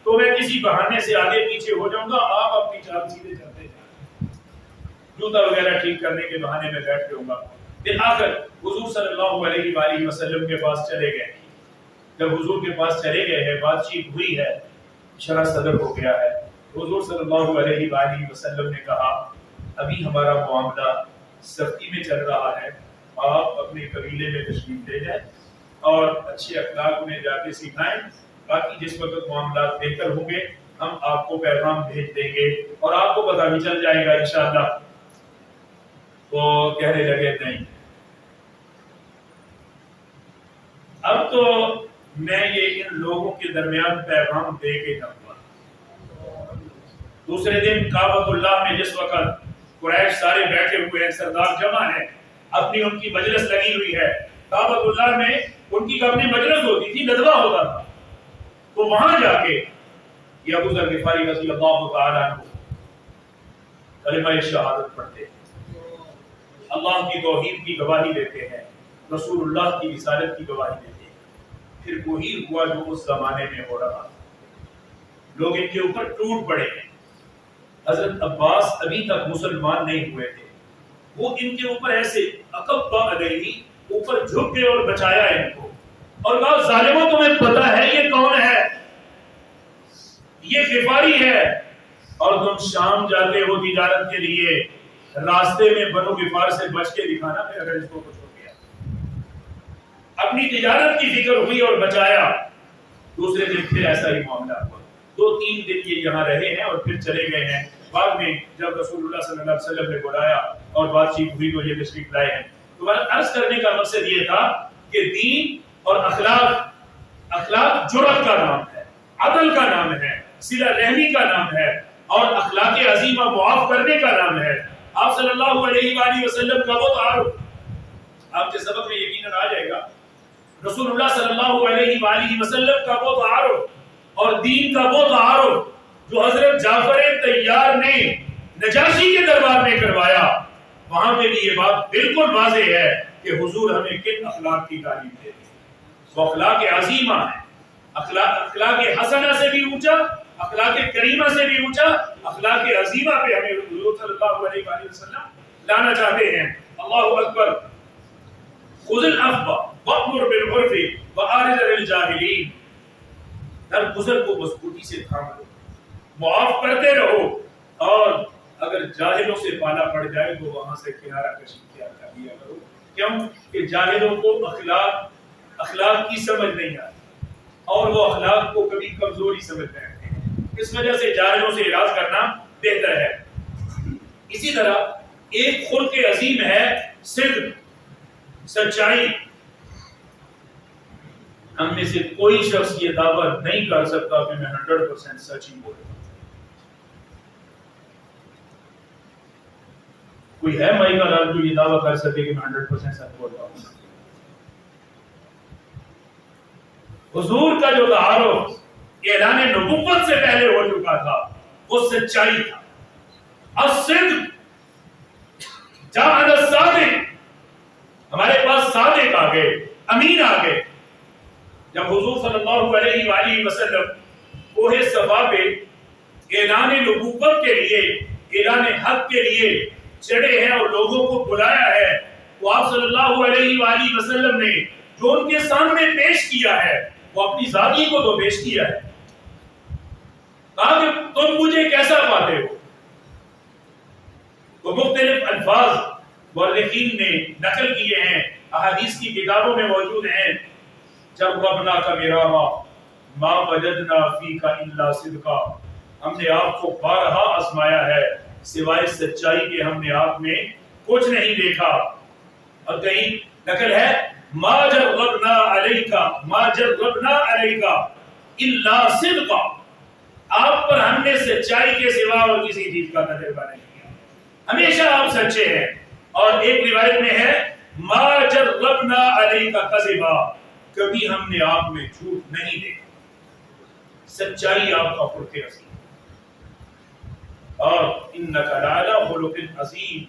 تو میں کسی بہانے سے آگے پیچھے ہو جاؤں گا، آپ اپنی چال سیدھے چلتے جائیں. جوتا وغیرہ ٹھیک کرنے کے بہانے میں بیٹھ جاؤں گا. پھر آخر حضور صلی اللہ علیہ وآلہ وسلم کے پاس چلے گئے. جب حضور کے پاس چلے گئے ہیں، بات چیت ہوئی ہے، شرح صدر ہو گیا ہے. حضور صلی اللہ علیہ وآلہ وسلم نے کہا ابھی ہمارا معاملہ سختی میں چل رہا ہے، آپ اپنے قبیلے میں تشریف لے جائیں اور اچھے اخلاق میں جا کے سکھائیں. باقی جس وقت معاملات بہتر ہوں گے ہم آپ کو پیغام بھیج دیں گے اور آپ کو پتہ بھی چل جائے گا انشاءاللہ. وہ کہنے لگے نہیں، اب تو میں یہ ان لوگوں کے درمیان پیغام دے کے جاؤں گا. دوسرے دن کعبۃ اللہ میں جس وقت قریش سارے بیٹھے ہوئے ہیں، سردار جمع ہیں، اپنی ان کی مجلس لگی ہوئی ہے. کعبۃ اللہ میں ان کی اپنی مجلس ہوتی تھی، ندوہ ہوتا تھا. تو وہاں جا کے یہ ابو ذر غفاری رضی اللہ تعالیٰ عنہ کلمہ شہادت پڑھتے ہیں، اللہ کی توحید کی گواہی دیتے ہیں، رسول اللہ کی رسالت کی گواہی دیتے ہیں. پھر وہی ہوا جو اس زمانے میں ہو رہا. لوگ ان کے اوپر ٹوٹ پڑے ہیں. حضرت عباس ابھی تک مسلمان نہیں ہوئے تھے، وہ ان کے اوپر ایسے اکبا علیہ اوپر جھک گئے اور بچایا ان کو. اور کہا ظالموں تمہیں پتہ ہے یہ کون ہے؟ یہ غفاری ہے، اور تم شام جاتے ہو تجارت کے لیے، راستے میں بنو غفار سے بچ کے دکھانا پھر اگر اس کو کچھ ہو گیا. اپنی تجارت کی فکر ہوئی اور بچایا. دوسرے دن پھر ایسا ہی معاملہ ہوا. 2-3 دن یہ یہاں رہے ہیں اور پھر چلے گئے ہیں. بعد میں جب رسول اللہ صلی اللہ علیہ وسلم نے بلایا اور بات چیت ہوئی تو یہ تشریف لائے ہیں. تو عرض کرنے کا مقصد یہ تھا کہ دین اور اخلاق جرأت کا نام ہے، عدل کا نام ہے، صلہ رحمی کا نام ہے اور اخلاق عظیمہ معاف کرنے کا نام ہے. آپ صلی اللہ علیہ وآلہ وسلم کا وہ تعارف آپ کے سبق میں یقیناً آ جائے گا. رسول اللہ صلی اللہ علیہ وآلہ وسلم کا وہ تعارف اور دین کا وہ تعارف جو حضرت جعفر طیار نے نجاشی کے دربار میں کروایا، وہاں پہ بھی یہ بات بالکل واضح ہے کہ حضور ہمیں کن اخلاق کی تعلیم دیتے ہیں. وہ اخلاق عظیمہ ہے، اخلاق حسنہ سے بھی اونچا، اخلاق کریمہ سے بھی اونچا، اخلاق عظیمہ پہ ہمیں حضور صلی اللہ علیہ وآلہ وسلم لانا چاہتے ہیں. اللہ اکبر. خذ العفو وأمر بالعرف وأعرض عن الجاہلین. درگزر کو مضبوطی سے تھام لو، معاف کرتے رہو، اور اگر جاہلوں سے پالا پڑ جائے تو وہاں سے کنارہ کشی کیا کر دیا کرو. کیوں کہ جاہلوں کو اخلاق کی سمجھ نہیں آتی اور وہ اخلاق کو کبھی کمزوری سمجھتے ہیں. اس وجہ سے جاہلوں سے علاج کرنا بہتر ہے۔ اسی طرح ایک خلق عظیم ہے صدق، سچائی۔ ہم میں سے کوئی شخص یہ دعویٰ نہیں کر سکتا کہ میں 100% سچ ہی بول رہا ہوں۔ کوئی ہے مائی کا لال جو یہ دعویٰ کر سکے کہ میں 100% سچ بول رہا ہوں؟ حضور کا جو تعارف اعلان نبوت سے پہلے ہو چکا تھا وہ سچائی تھا۔ الصدق جاء الصادق، ہمارے پاس صادق آ گئے، امین آ گئے۔ جب حضور صلی اللہ علیہ وآلہ وسلم کوہ صفا پہ اعلان نبوت کے لیے، اعلان حق کے لیے چڑھے ہیں اور لوگوں کو بلایا ہے، تو آپ صلی اللہ علیہ وآلہ وسلم نے جو ان کے سامنے پیش کیا ہے وہ اپنی ذاتی کو تو پیش کیا ہے۔ کہا کہ تم مجھے کیسا پاتے ہو؟ تو مختلف الفاظ مورخین نے نقل کیے ہیں، احادیث کی کتابوں میں موجود ہیں۔ جربنا کا میراما ما وجدنا فیکا الا صدقا، ہم نے آپ کو بارہا آزمایا ہے، سوائے سچائی کے ہم نے آپ میں کچھ نہیں دیکھا۔ اور کہیں نقل ہے ما جربنا علیکا الا صدقا، آپ پر ہم نے سچائی کے سوا اور کسی چیز کا تجربہ نہیں کیا، ہمیشہ آپ سچے ہیں۔ اور ایک روایت میں ہے ما جربنا علیکا کذبا، کبھی ہم نے آپ میں جھوٹ نہیں دیکھا۔ سچائی آپ کا خلق عظیم، اور انک لعلی خلق عظیم،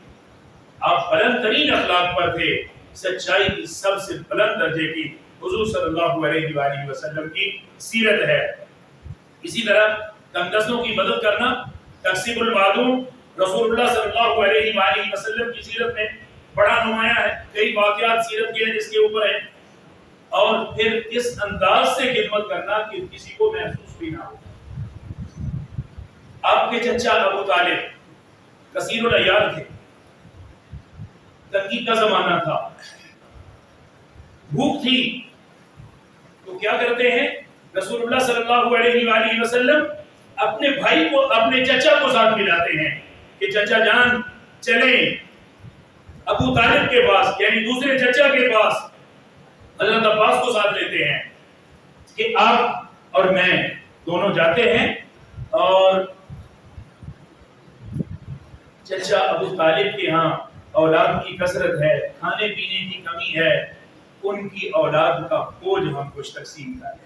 آپ بلند ترین اخلاق پر تھے۔ سچائی کی سب سے بلند درجے کی حضور صلی اللہ علیہ وآلہ وسلم کی سیرت ہے۔ اسی طرح تنگدستوں کی مدد کرنا، تقسیم المعدوم، رسول اللہ صلی اللہ علیہ وآلہ وسلم کی سیرت میں بڑا نمایاں ہے۔ کئی واقعات سیرت کے ہیں جس کے اوپر ہیں، اور پھر اس انداز سے خدمت کرنا کہ کسی کو محسوس بھی نہ ہو۔ آپ کے چچا ابو طالب کثیر العیال تھے، تنگی کا زمانہ تھا، بھوک تھی، تو کیا کرتے ہیں رسول اللہ صلی اللہ علیہ وآلہ وسلم اپنے بھائی کو، اپنے چچا کو ساتھ ملاتے ہیں کہ چچا جان چلیں ابو طالب کے پاس، یعنی دوسرے چچا کے پاس۔ حضرت عباس کو ساتھ لیتے ہیں کہ آپ اور میں دونوں جاتے ہیں، اور چچا ابو طالب کے ہاں اولاد کی کثرت ہے، کھانے پینے کی کمی ہے، ان کی اولاد کا بوجھ ہم کچھ تقسیم کریں،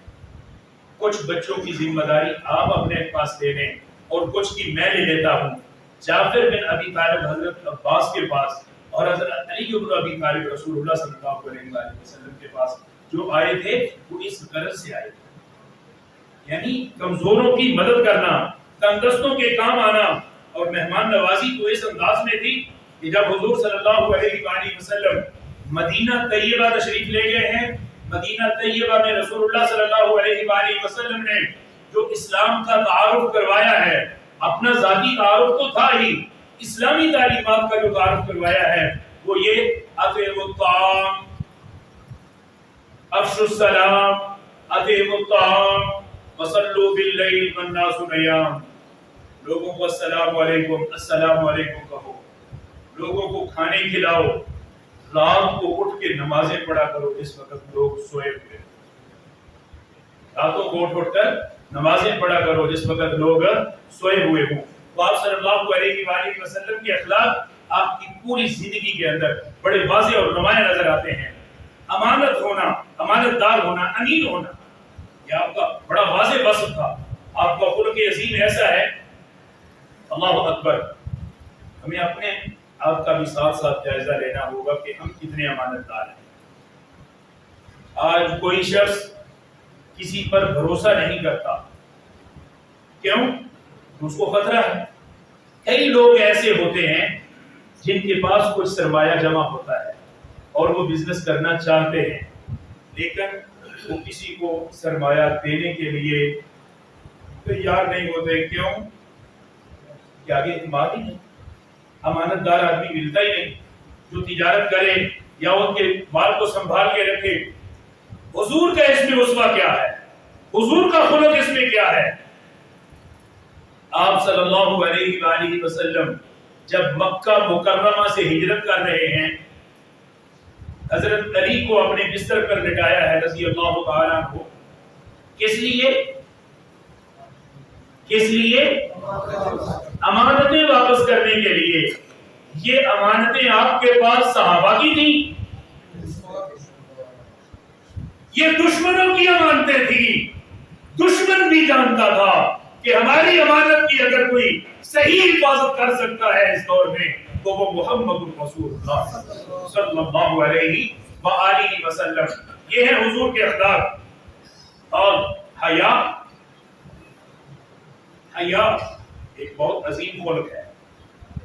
کچھ بچوں کی ذمہ داری آپ اپنے پاس لے لیں اور کچھ کی میں لے لیتا ہوں۔ جعفر بن ابی طالب حضرت عباس کے پاس اور حضرت علی بن ابی طالب رسول اللہ صلی اللہ علیہ وآلہ وسلم کے پاس جو آئے تھے وہ اس غرض سے آئے تھے، یعنی کمزوروں کی مدد کرنا، تنگدستوں کے کام آنا، اور مہمان نوازی تو اس انداز میں تھی کہ جب حضور صلی اللہ علیہ وآلہ وسلم مدینہ طیبہ تشریف لے گئے ہیں، مدینہ طیبہ میں رسول اللہ صلی اللہ علیہ وآلہ وسلم نے جو اسلام کا تعارف کروایا ہے، اپنا ذاتی تعارف تو تھا ہی، اسلامی تعلیمات کا جو تعارف کروایا ہے وہ یہ اطعموا الطعام، افشوا السلام، اطعموا الطعام وصلوا باللیل والناس نیام، لوگوں کو السلام علیکم السلام علیکم کہو، لوگوں کو کھانے کھلاؤ، رات کو اٹھ کے نمازیں پڑھا کرو اس وقت لوگ سوئے ہوئے، راتوں کو اٹھ کر نمازیں پڑھا کرو جس وقت لوگ سوئے ہوئے ہوں۔ تو آپ صلی اللہ علیہ وآلہ وسلم کے اخلاق آپ کی پوری زندگی کے اندر بڑے واضح اور نمایاں نظر آتے ہیں۔ امانت ہونا، امانت دار ہونا، امین ہونا، یہ آپ کا بڑا واضح وصف تھا۔ آپ کا خلق عظیم ایسا ہے، اللہ اکبر، ہمیں اپنے آپ کا بھی ساتھ ساتھ جائزہ لینا ہوگا کہ ہم کتنے امانت دار ہیں۔ آج کوئی شخص کسی پر بھروسہ نہیں کرتا، کیوں؟ اس کو خطرہ ہے۔ کئی لوگ ایسے ہوتے ہیں جن کے پاس کچھ سرمایہ جمع ہوتا ہے اور وہ بزنس کرنا چاہتے ہیں، لیکن وہ کسی کو سرمایہ دینے کے لیے تیار نہیں ہوتے، کیوں؟ کہ آگے اعتماد ہی نہیں، امانت دار آدمی ملتا ہی نہیں جو تجارت کرے یا ان کے مال کو سنبھال کے رکھے۔ حضور کا اس میں اسوہ کیا ہے؟ حضور کا خلق اس میں کیا ہے؟ آپ صلی اللہ علیہ وآلہ وسلم جب مکہ مکرمہ سے ہجرت کر رہے ہیں، حضرت علی کو اپنے بستر پر لٹایا ہے رضی اللہ تعالیٰ عنہ. کس لیے؟ کس لیے؟ امانتیں واپس کرنے کے لیے. یہ امانتیں آپ کے پاس صحابہ کی تھیں، یہ دشمنوں کی امانتیں تھیں. دشمن بھی جانتا تھا کہ ہماری امانت کی اگر کوئی صحیح حفاظت کر سکتا ہے اس دور میں تو وہ محمد رسول اللہ صلی اللہ علیہ وآلہ وسلم. یہ ہے حضور کے اخلاق. اور حیا، حیا ایک بہت عظیم خلق ہے،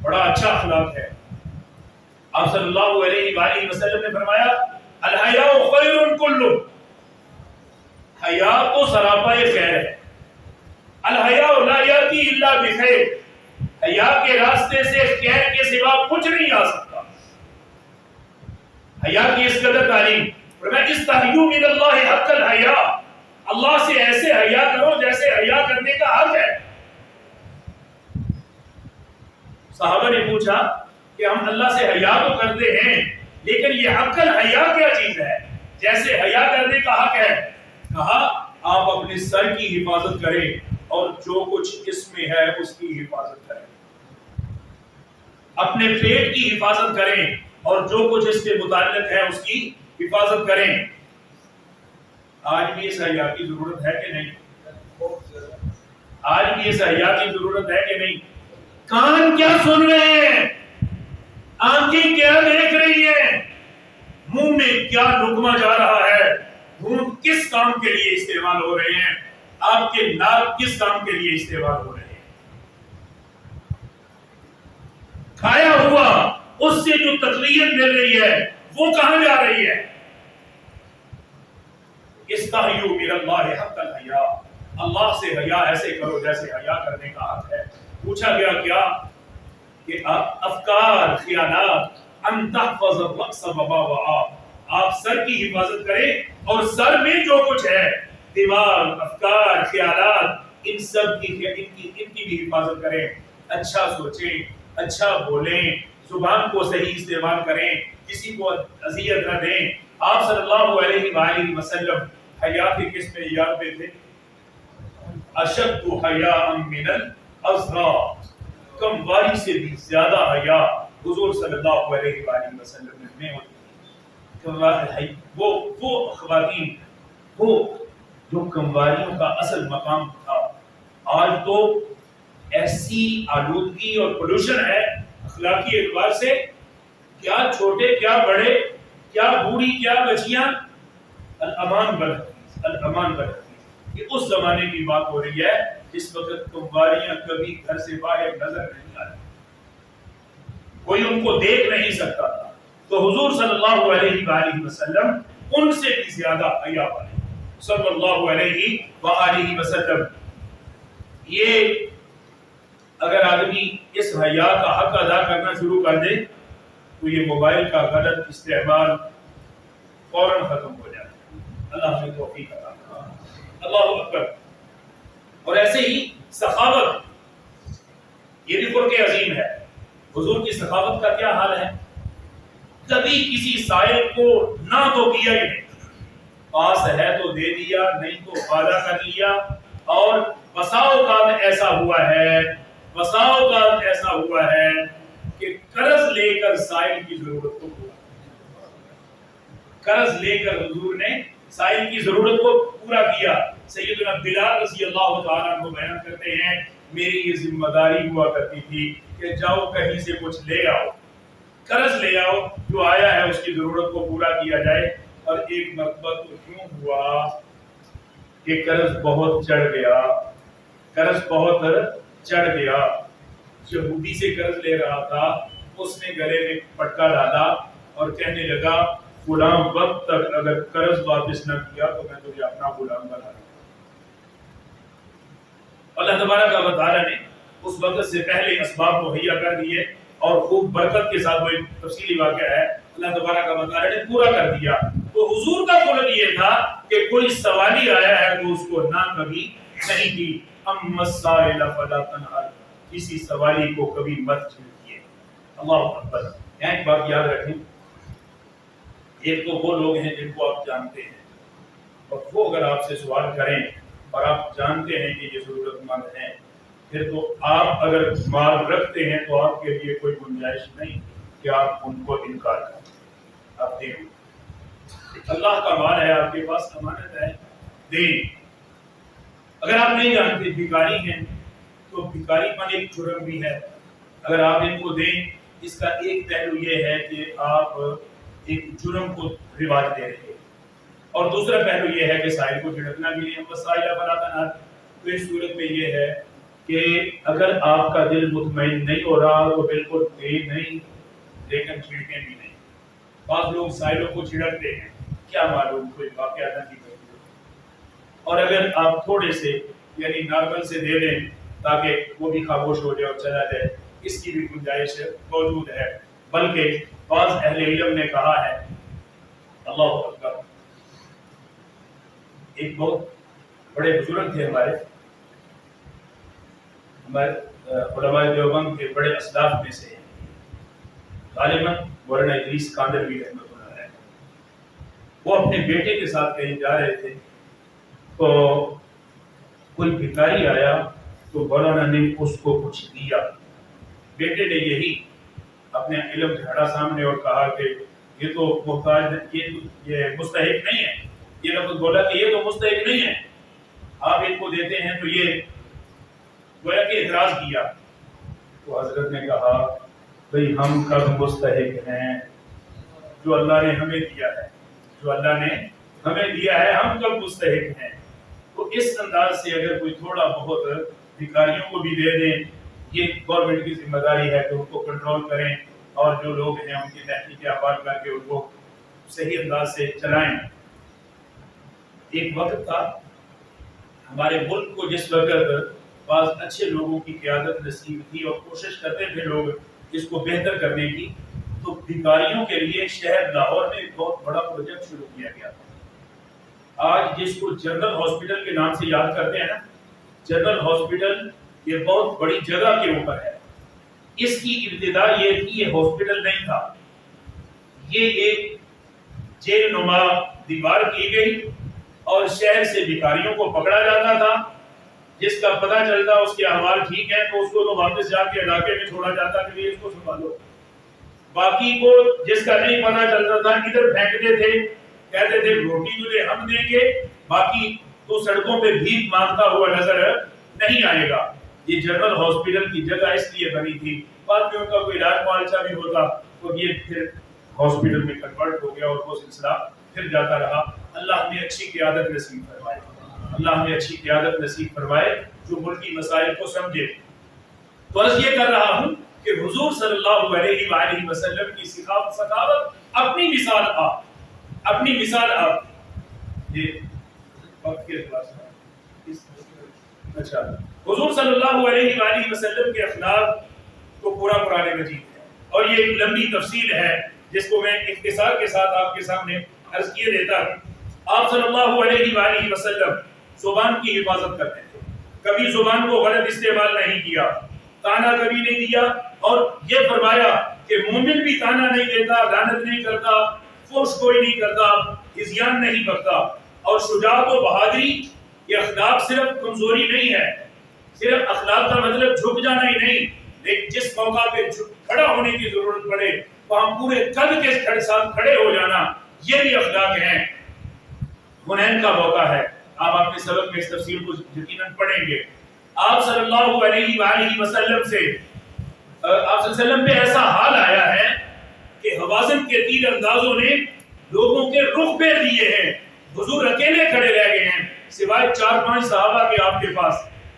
بڑا اچھا اخلاق ہے. آپ صلی اللہ علیہ وآلہ وسلم نے فرمایا الحیاء خیر کلہ، حیا تو سراپا خیر ہے. الحیاء لا یاتی الا بخیر، حیا کے راستے سے خیر کے سوا کچھ نہیں آ سکتا. حیا کی اس قدر تعلیم، فرمایا استحیوا من اللہ حق الحیا، اللہ سے ایسے حیا کرو جیسے حیا کرنے کا حق ہے. صحابہ نے پوچھا کہ ہم اللہ سے حیا تو کرتے ہیں لیکن یہ حق الحیا کیا چیز ہے جیسے حیا کرنے کا حق ہے؟ کہا آپ اپنے سر کی حفاظت کریں اور جو کچھ اس میں ہے اس کی حفاظت کریں. اپنے پیٹ کی حفاظت کریں اور جو کچھ اس کے متعلق ہے اس کی حفاظت کریں. آج بھی اس حیا کی ضرورت ہے کہ نہیں؟ آج بھی اس حیا کی ضرورت ہے کہ نہیں؟ کان کیا سن رہے ہیں، آنکھیں کیا دیکھ رہی ہیں، منہ میں کیا لقمہ جا رہا ہے، ہونٹ کس کام کے لیے استعمال ہو رہے ہیں، آپ کے ناک کس کام کے لیے استعمال ہو رہے ہیں. کھایا ہوا اس سے جو تقویت مل رہی ہے وہ کہاں جا رہی ہے؟ استحیوا من اللہ حق الحیا، اللہ سے حیا ایسے کرو جیسے حیا کرنے کا حق ہے. پوچھا گیا کیا؟ کہ افکار، خیالات، ان تحفظ الرأس وما وعى، آپ سر کی حفاظت کریں اور سر میں جو کچھ ہے، دماغ، افکار، خیالات، ان سب کی بھی حفاظت کریں. اچھا سوچیں، اچھا بولیں، زبان کو صحیح استعمال کریں، کسی کو اذیت نہ دیں. آپ صلی اللہ علیہ وآلہ وسلم حیا کے کس معیار پہ تھے؟ اشد حیاء من الازرا، کمواری سے بھی زیادہ حیا حضور صلی اللہ علیہ وآلہ وسلم میں ہوتی تھی. وہ خواتین وہ جو کمواریوں کا اصل مقام تھا. آج تو ایسی آلودگی اور پولوشن ہے اخلاقی اعتبار سے، کیا چھوٹے کیا بڑے، کیا بوڑھی کیا بچیاں، الامان برحقیق، الامان برحقیق. یہ اس زمانے کی بات ہو رہی ہے جس وقت کمواریاں کبھی گھر سے باہر نظر نہیں آتی، کوئی ان کو دیکھ نہیں سکتا تھا. تو حضور صلی اللہ علیہ وآلہ وسلم ان سے بھی زیادہ حیا والے صلی اللہ علیہ وآلہ وسلم. یہ اگر آدمی اس حیا کا حق ادا کرنا شروع کر دے تو یہ موبائل کا غلط استعمال فوراً ختم ہو جائے. اللہ ہمیں توفیق عطا فرمائے. اللہ اکبر. اور ایسے ہی سخاوت، یہ بھی خلق عظیم ہے. حضور کی سخاوت کا کیا حال ہے؟ کبھی کسی سائل کو نہ تو کیا ہی نہیں، پاس ہے تو دے دیا، نہیں تو وعدہ کر لیا. اور بسا اوقات ایسا ہوا ہے کہ قرض لے کر سائل کی ضرورت کو پورا، قرض لے کر حضور نے سائل کی ضرورت کو پورا کیا. سیدنا بلال رضی اللہ تعالیٰ عنہ بیان کرتے ہیں میری یہ ذمہ داری ہوا کرتی تھی کہ جاؤ کہیں سے کچھ لے آؤ، قرض لے آؤ، جو آیا ہے اس کی ضرورت کو پورا کیا جائے. اور ایک مرتبہ تو کیوں ہوا کہ قرض بہت چڑھ گیا. یہودی سے قرض لے رہا تھا، اس نے گلے میں پٹکا ڈالا اور کہنے لگا غلام وقت تک اگر قرض واپس نہ کیا تو میں تجھے اپنا غلام بنا لوں. اللہ تبارک و تعالیٰ نے اس وقت سے پہلے اسباب مہیا کر دیے اور خوب برکت کے ساتھ، وہ ایک تفصیلی واقعہ ہے، اللہ تبارک و تعالیٰ نے پورا کر دیا. تو حضور کا خلق یہ تھا کہ کوئی سوالی آیا ہے تو اس کو نہ کبھی نہیں کی. اما السائل فلا تنہر، کسی سوالی کو کبھی مت چھڑکیے۔ اللہ اکبر۔ یہاں ایک بات یاد رکھیں، ایک تو وہ لوگ ہیں جن کو آپ جانتے ہیں، اور وہ اگر آپ سے سوال کریں اور آپ جانتے ہیں کہ یہ ضرورت مند ہیں، پھر تو آپ اگر مال رکھتے ہیں تو آپ کے لیے کوئی گنجائش نہیں کہ آپ ان کو انکار کریں، آپ دیں۔ اللہ کا مال ہے، آپ کے پاس امانت ہے، دیں۔ اگر آپ نہیں جانتے بھکاری ہیں تو بھکاری پن ایک جرم بھی ہے، اگر آپ ان کو دیں، اس کا ایک پہلو یہ ہے کہ آپ ایک جرم کو رواج دے رہے ہیں، اور دوسرا پہلو یہ ہے کہ سائل کو جھڑکنا بھی نہیں۔ مسائل فلا تنہر، تو اس صورت میں یہ ہے کہ اگر آپ کا دل مطمئن نہیں ہو رہا تو بالکل دے نہیں، لیکن چھڑکیں بھی نہیں۔ بعض لوگ سائلوں کو چھڑکتے ہیں، کیا معلوم کوئی واقعہ نہ کی کرتی ہو، اور اگر آپ تھوڑے سے یعنی نارمل سے دے دیں تاکہ وہ بھی خاموش ہو جائے اور چلا جائے، اس کی بھی گنجائش موجود ہے۔ بلکہ بعض اہل علم نے کہا ہے، اللہ اکبر، ایک بہت بڑے بزرگ تھے ہمارے علماء دیوبند کے بڑے اسلاف میں سے ہیں، غالباً مولانا ادریس کاندروی رحمۃ اللہ علیہ۔ وہ اپنے بیٹے کے ساتھ کہیں جا رہے تھے تو کوئی بھکاری آیا تو مولانا نے اس کو کچھ دیا۔ بیٹے نے یہی اپنے علم جھاڑا سامنے اور کہا کہ یہ تو محتاج، یہ مستحق نہیں ہے، یہ لفظ بولا کہ یہ تو مستحق نہیں ہے، آپ ان کو دیتے ہیں، تو یہ گویا کہ اعتراض کیا۔ تو حضرت نے کہا بھئی ہم کب مستحق ہیں؟ جو اللہ نے ہمیں دیا ہے، جو اللہ نے ہمیں دیا ہے، ہم کب مستحق ہیں؟ تو اس انداز سے اگر کوئی تھوڑا بہت بھکاریوں کو بھی دے دیں، یہ گورنمنٹ کی ذمہ داری ہے کہ ان کو کنٹرول کریں، اور جو لوگ ہیں ان کی تحقیق احوال کر کے ان کو صحیح انداز سے چلائیں۔ ایک وقت تھا ہمارے ملک کو جس وقت بعض اچھے لوگوں کی قیادت نصیب تھی اور کوشش کرتے تھے لوگ اس کو بہتر کرنے کی، تو بھکاریوں کے لیے شہر لاہور میں ایک بہت بڑا پروجیکٹ شروع کیا گیا تھا۔ آج جس کو جنرل ہاسپٹل کے نام سے یاد کرتے ہیں نا، جنرل ہاسپٹل یہ بہت بڑی جگہ کے اوپر ہے۔ اس کی ابتدا یہ تھی، یہ ہاسپٹل نہیں تھا، یہ ایک جیل نما دیوار کی گئی اور شہر سے بھکاریوں کو پکڑا جاتا تھا، جس کا پتہ چلتا اس کے احوال ٹھیک ہے تو اس کو تو واپس جا کے علاقے میں چھوڑا جاتا کہ اس کو سنبھالو، باقی کو جس کا نہیں پتہ چلتا تھا ادھر پھینکتے تھے، کہتے تھے روٹی تجھے ہم دیں گے، باقی تو سڑکوں پہ بھیک مانگتا ہوا نظر نہیں آئے گا۔ یہ جنرل ہاسپٹل کی جگہ اس لیے بنی تھی، بعد میں ان کا کوئی علاج معالجہ بھی ہوتا تو یہ پھر ہاسپٹل میں کنورٹ ہو گیا اور وہ سلسلہ پھر جاتا رہا۔ اللہ ہمیں اچھی قیادت نصیب فرمائے، اللہ ہمیں اچھی قیادت نصیب فرمائے جو ملکی مسائل کو سمجھے۔ تو عرض یہ کر رہا ہوں کہ حضور صلی اللہ علیہ وآلہ وسلم کی سخاوت اپنی مثال آپ، اپنی مثال آپ، یہ وقت کے اعتبار سے اچھا، حضور صلی اللہ علیہ وآلہ وسلم کے اخلاق تو پورا قرآن مجید ہے، اور یہ ایک لمبی تفصیل ہے جس کو میں اختصار کے ساتھ آپ کے سامنے عرض کیے دیتا ہوں۔ آپ صلی اللہ علیہ وآلہ وسلم زبان کی حفاظت کرتے تھے، کبھی زبان کو غلط استعمال نہیں کیا، تانا کبھی نہیں دیا، اور یہ فرمایا کہ مومن بھی تانا نہیں دیتا، لعنت نہیں کرتا، فحش کوئی نہیں کرتا، عصیان نہیں کرتا۔ اور شجاعت و بہادری یہ اخلاق صرف کمزوری نہیں ہے، صرف اخلاق کا مطلب جھک جانا ہی نہیں، لیکن جس موقع پہ کھڑا ہونے کی ضرورت پڑے وہاں پورے قد کے ساتھ کھڑے ہو جانا، یہ بھی اخلاق ہیں۔ حنین کا موقع ہے، آپ اپنے سبق میں اس تفصیل کو یقیناً پڑھیں گے۔ آپ صلی اللہ علیہ وآلہ وسلم سے آپ صلی اللہ علیہ وسلم پہ ایسا حال آیا ہے کہ حوازن کے تیر اندازوں نے لوگوں کے رخ پہ دیے ہیں، حضور اکیلے کھڑے رہ گئے ہیں سوائے 4-5 صحابہ کے آپ کے پاس۔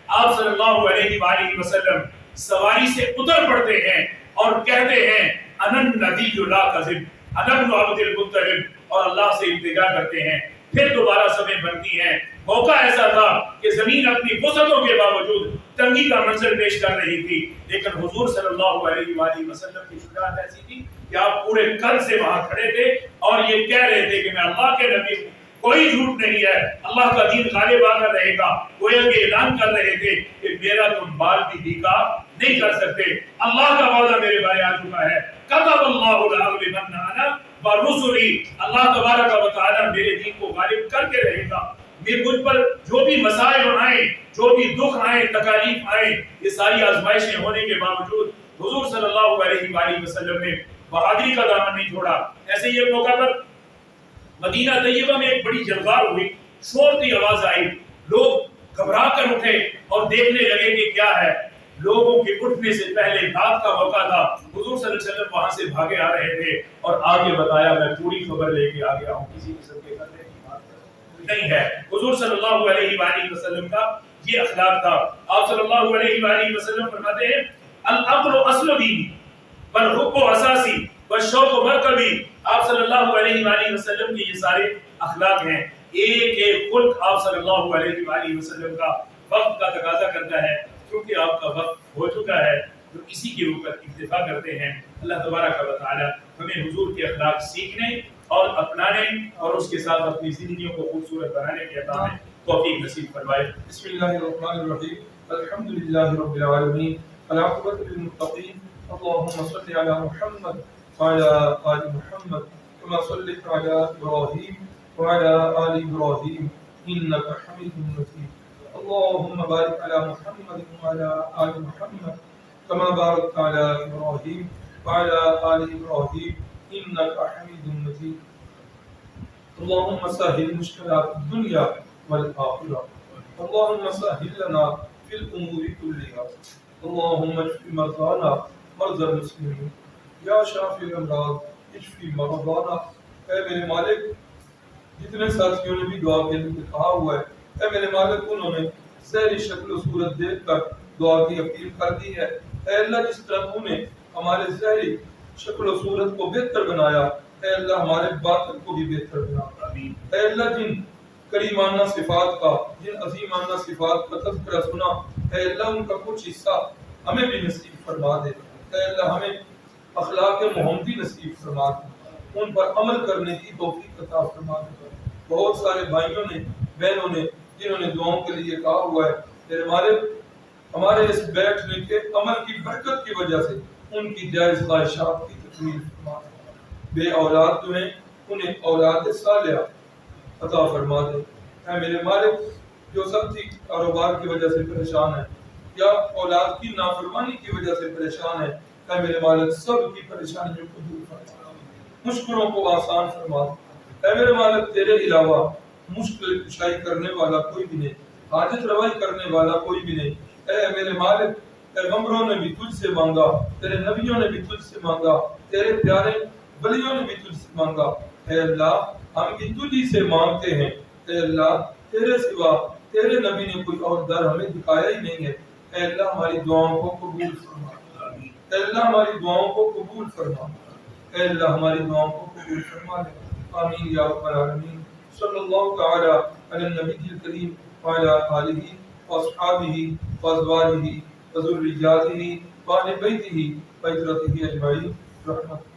آپ صلی اللہ علیہ وآلہ وسلم سواری سے اتر پڑتے ہیں اور کہتے ہیں انا النبی لا کذب انا ابن عبد المطلب، اور اللہ سے التجا کرتے ہیں۔ پھر دوبارہ صفیں بنتی ہیں۔ موقع ایسا تھا کہ زمین اپنی وسعتوں کے باوجود تنگی کا منظر پیش کر رہی تھی، لیکن حضور صلی اللہ علیہ وآلہ وسلم کی شجاعت ایسی تھی کہ آپ پورے قد سے وہاں کھڑے تھے اور یہ کہہ رہے تھے کہ میں اللہ کے نبی ہوں، کوئی جھوٹ نہیں ہے، اللہ کا دین غالب آ کر رہے گا۔ گویا کہ اعلان کر رہے تھے کہ میرا تم بال بھی بیکا نہیں کر سکتے، اللہ کا وعدہ میرے بارے آ چکا ہے، کتب اللہ لأغلبن انا ورسلی، اللہ تبارک و تعالی میرے دین کو غالب کر کے رہے گا۔ یہ مجھ پر جو بھی مسائل آئیں، جو بھی دکھ آئیں، تکالیف آئیں، یہ ساری آزمائشیں ہونے کے باوجود حضور صلی اللہ علیہ وآلہ وسلم نے بہادری کا دامن نہیں چھوڑا۔ ایسے ہی ایک موقع پر مدینہ طیبہ میں ایک بڑی جلغار ہوئی، شور کی آواز آئی، لوگ گھبرا کر اٹھے اور دیکھنے لگے کہ کیا ہے۔ لوگوں کے اٹھنے سے پہلے رات کا موقع تھا، حضور صلی اللہ علیہ وسلم وہاں سے بھاگے آ رہے تھے اور آگے بتایا میں پوری خبر لے کے آ گیا ہوں، کسی قسم کے کرنے کی بات نہیں ہے۔ حضور صلی اللہ علیہ وآلہ وسلم کا یہ اخلاق تھا۔ آپ صلی اللہ علیہ وآلہ وسلم فرماتے ہیں العقل اصل دین والحب اساسی والشوق مرکبی۔ آپ صلی اللہ علیہ وآلہ وسلم کے یہ سارے اخلاق ہیں۔ ایک ایک خلق آپ صلی اللہ علیہ وآلہ وسلم کا وقت کا تقاضا کرتا ہے، کیونکہ آپ کا وقت ہو چکا ہے تو اسی کے اوپر اکتفا کرتے ہیں۔ اللہ تبارک و تعالی ہمیں حضور کے اخلاق سیکھنے اور اپنانے اور اس کے ساتھ اپنی زندگیوں کو خوبصورت بنانے کے عطا میں توفیق نصیب فرمائے۔ بسم اللہ الرحمن الرحیم، الحمد للہ رب العالمین، والعاقبۃ للمتقین، اللهم صل علی محمد وعلى آل محمد كما صليت على إبراهيم وعلى آل إبراهيم إنك حميد مجيد، اللهم بارك على محمد وعلى آل محمد كما باركت على إبراهيم وعلى آل إبراهيم إنك حميد مجيد، اللهم سهل مشكلات الدنيا والآخرة، اللهم سهل لنا في الأمور كلها، اللهم اشف مرضانا مرضى المسلمين، یا شافی الامراض اشفی مرضانا۔ اے میرے مالک، جتنے ساتھیوں نے بھی دعا کے لیے کہا ہوا ہے، اے میرے مالک انہوں نے ظاہری شکل و صورت دیکھ کر دعا کی اپیل کر دی ہے۔ اے اللہ، جس طرح تو نے ہمارے ظاہری شکل و صورت کو بہتر بنایا، اے اللہ ہمارے باطن کو بھی بہتر بنا۔ اے اللہ، جن کریمانہ صفات کا، جن عظیمانہ صفات کا تذکرہ سنا، اے اللہ ان کا کچھ حصہ ہمیں بھی نصیب فرما دے۔ اے اللہ ہمیں اخلاق محمدی نصیب فرما دے، ان پر عمل کرنے کی توفیق عطا فرما دے۔ بہت سارے بھائیوں نے، بہنوں نے، جنہوں نے دعاؤں کے لیے کہا ہوا ہے، میرے مالک ہمارے اس بیٹھنے کے عمل کی برکت کی وجہ سے ان کی جائز خواہشات کی تکمیل فرما دے۔ بے اولاد جو ہیں انہیں اولاد صالحہ عطا فرما دے۔ اے میرے مالک، جو سب تھی کاروبار کی وجہ سے پریشان ہے یا اولاد کی نافرمانی کی وجہ سے پریشان ہے، اے میرے مالک سب کی پریشانیوں کو دور فرما، مشکلوں کو آسان فرما۔ اے میرے مالک، تیرے علاوہ مشکل کشائی کرنے والا کوئی بھی نہیں، حاجت روائی کرنے والا کوئی بھی نہیں۔ اے میرے مالک، پیغمبروں نے بھی تجھ سے مانگا، تیرے نبیوں نے بھی تجھ سے مانگا، تیرے پیارے ولیوں نے بھی تجھ سے مانگا۔ اے اللہ، ہم بھی تجھی سے مانگتے ہیں۔ اے اللہ، تیرے سوا تیرے نبی نے کوئی اور در ہمیں دکھایا ہی نہیں ہے۔ اے اللہ، ہماری دعاؤں کو قبول فرما۔ اے اللہ، ہماری دعاؤں کو قبول فرما۔ اے اللہ، ہماری دعاؤں کو قبول فرما لے۔ آمین یا رب العالمین۔ صلی اللہ تعالی علی النبی الکریم وعلی آلہ واصحابہ وازواجہ وذریاتہ وآل بیتہ وعترتہ اجمعین، رحمۃ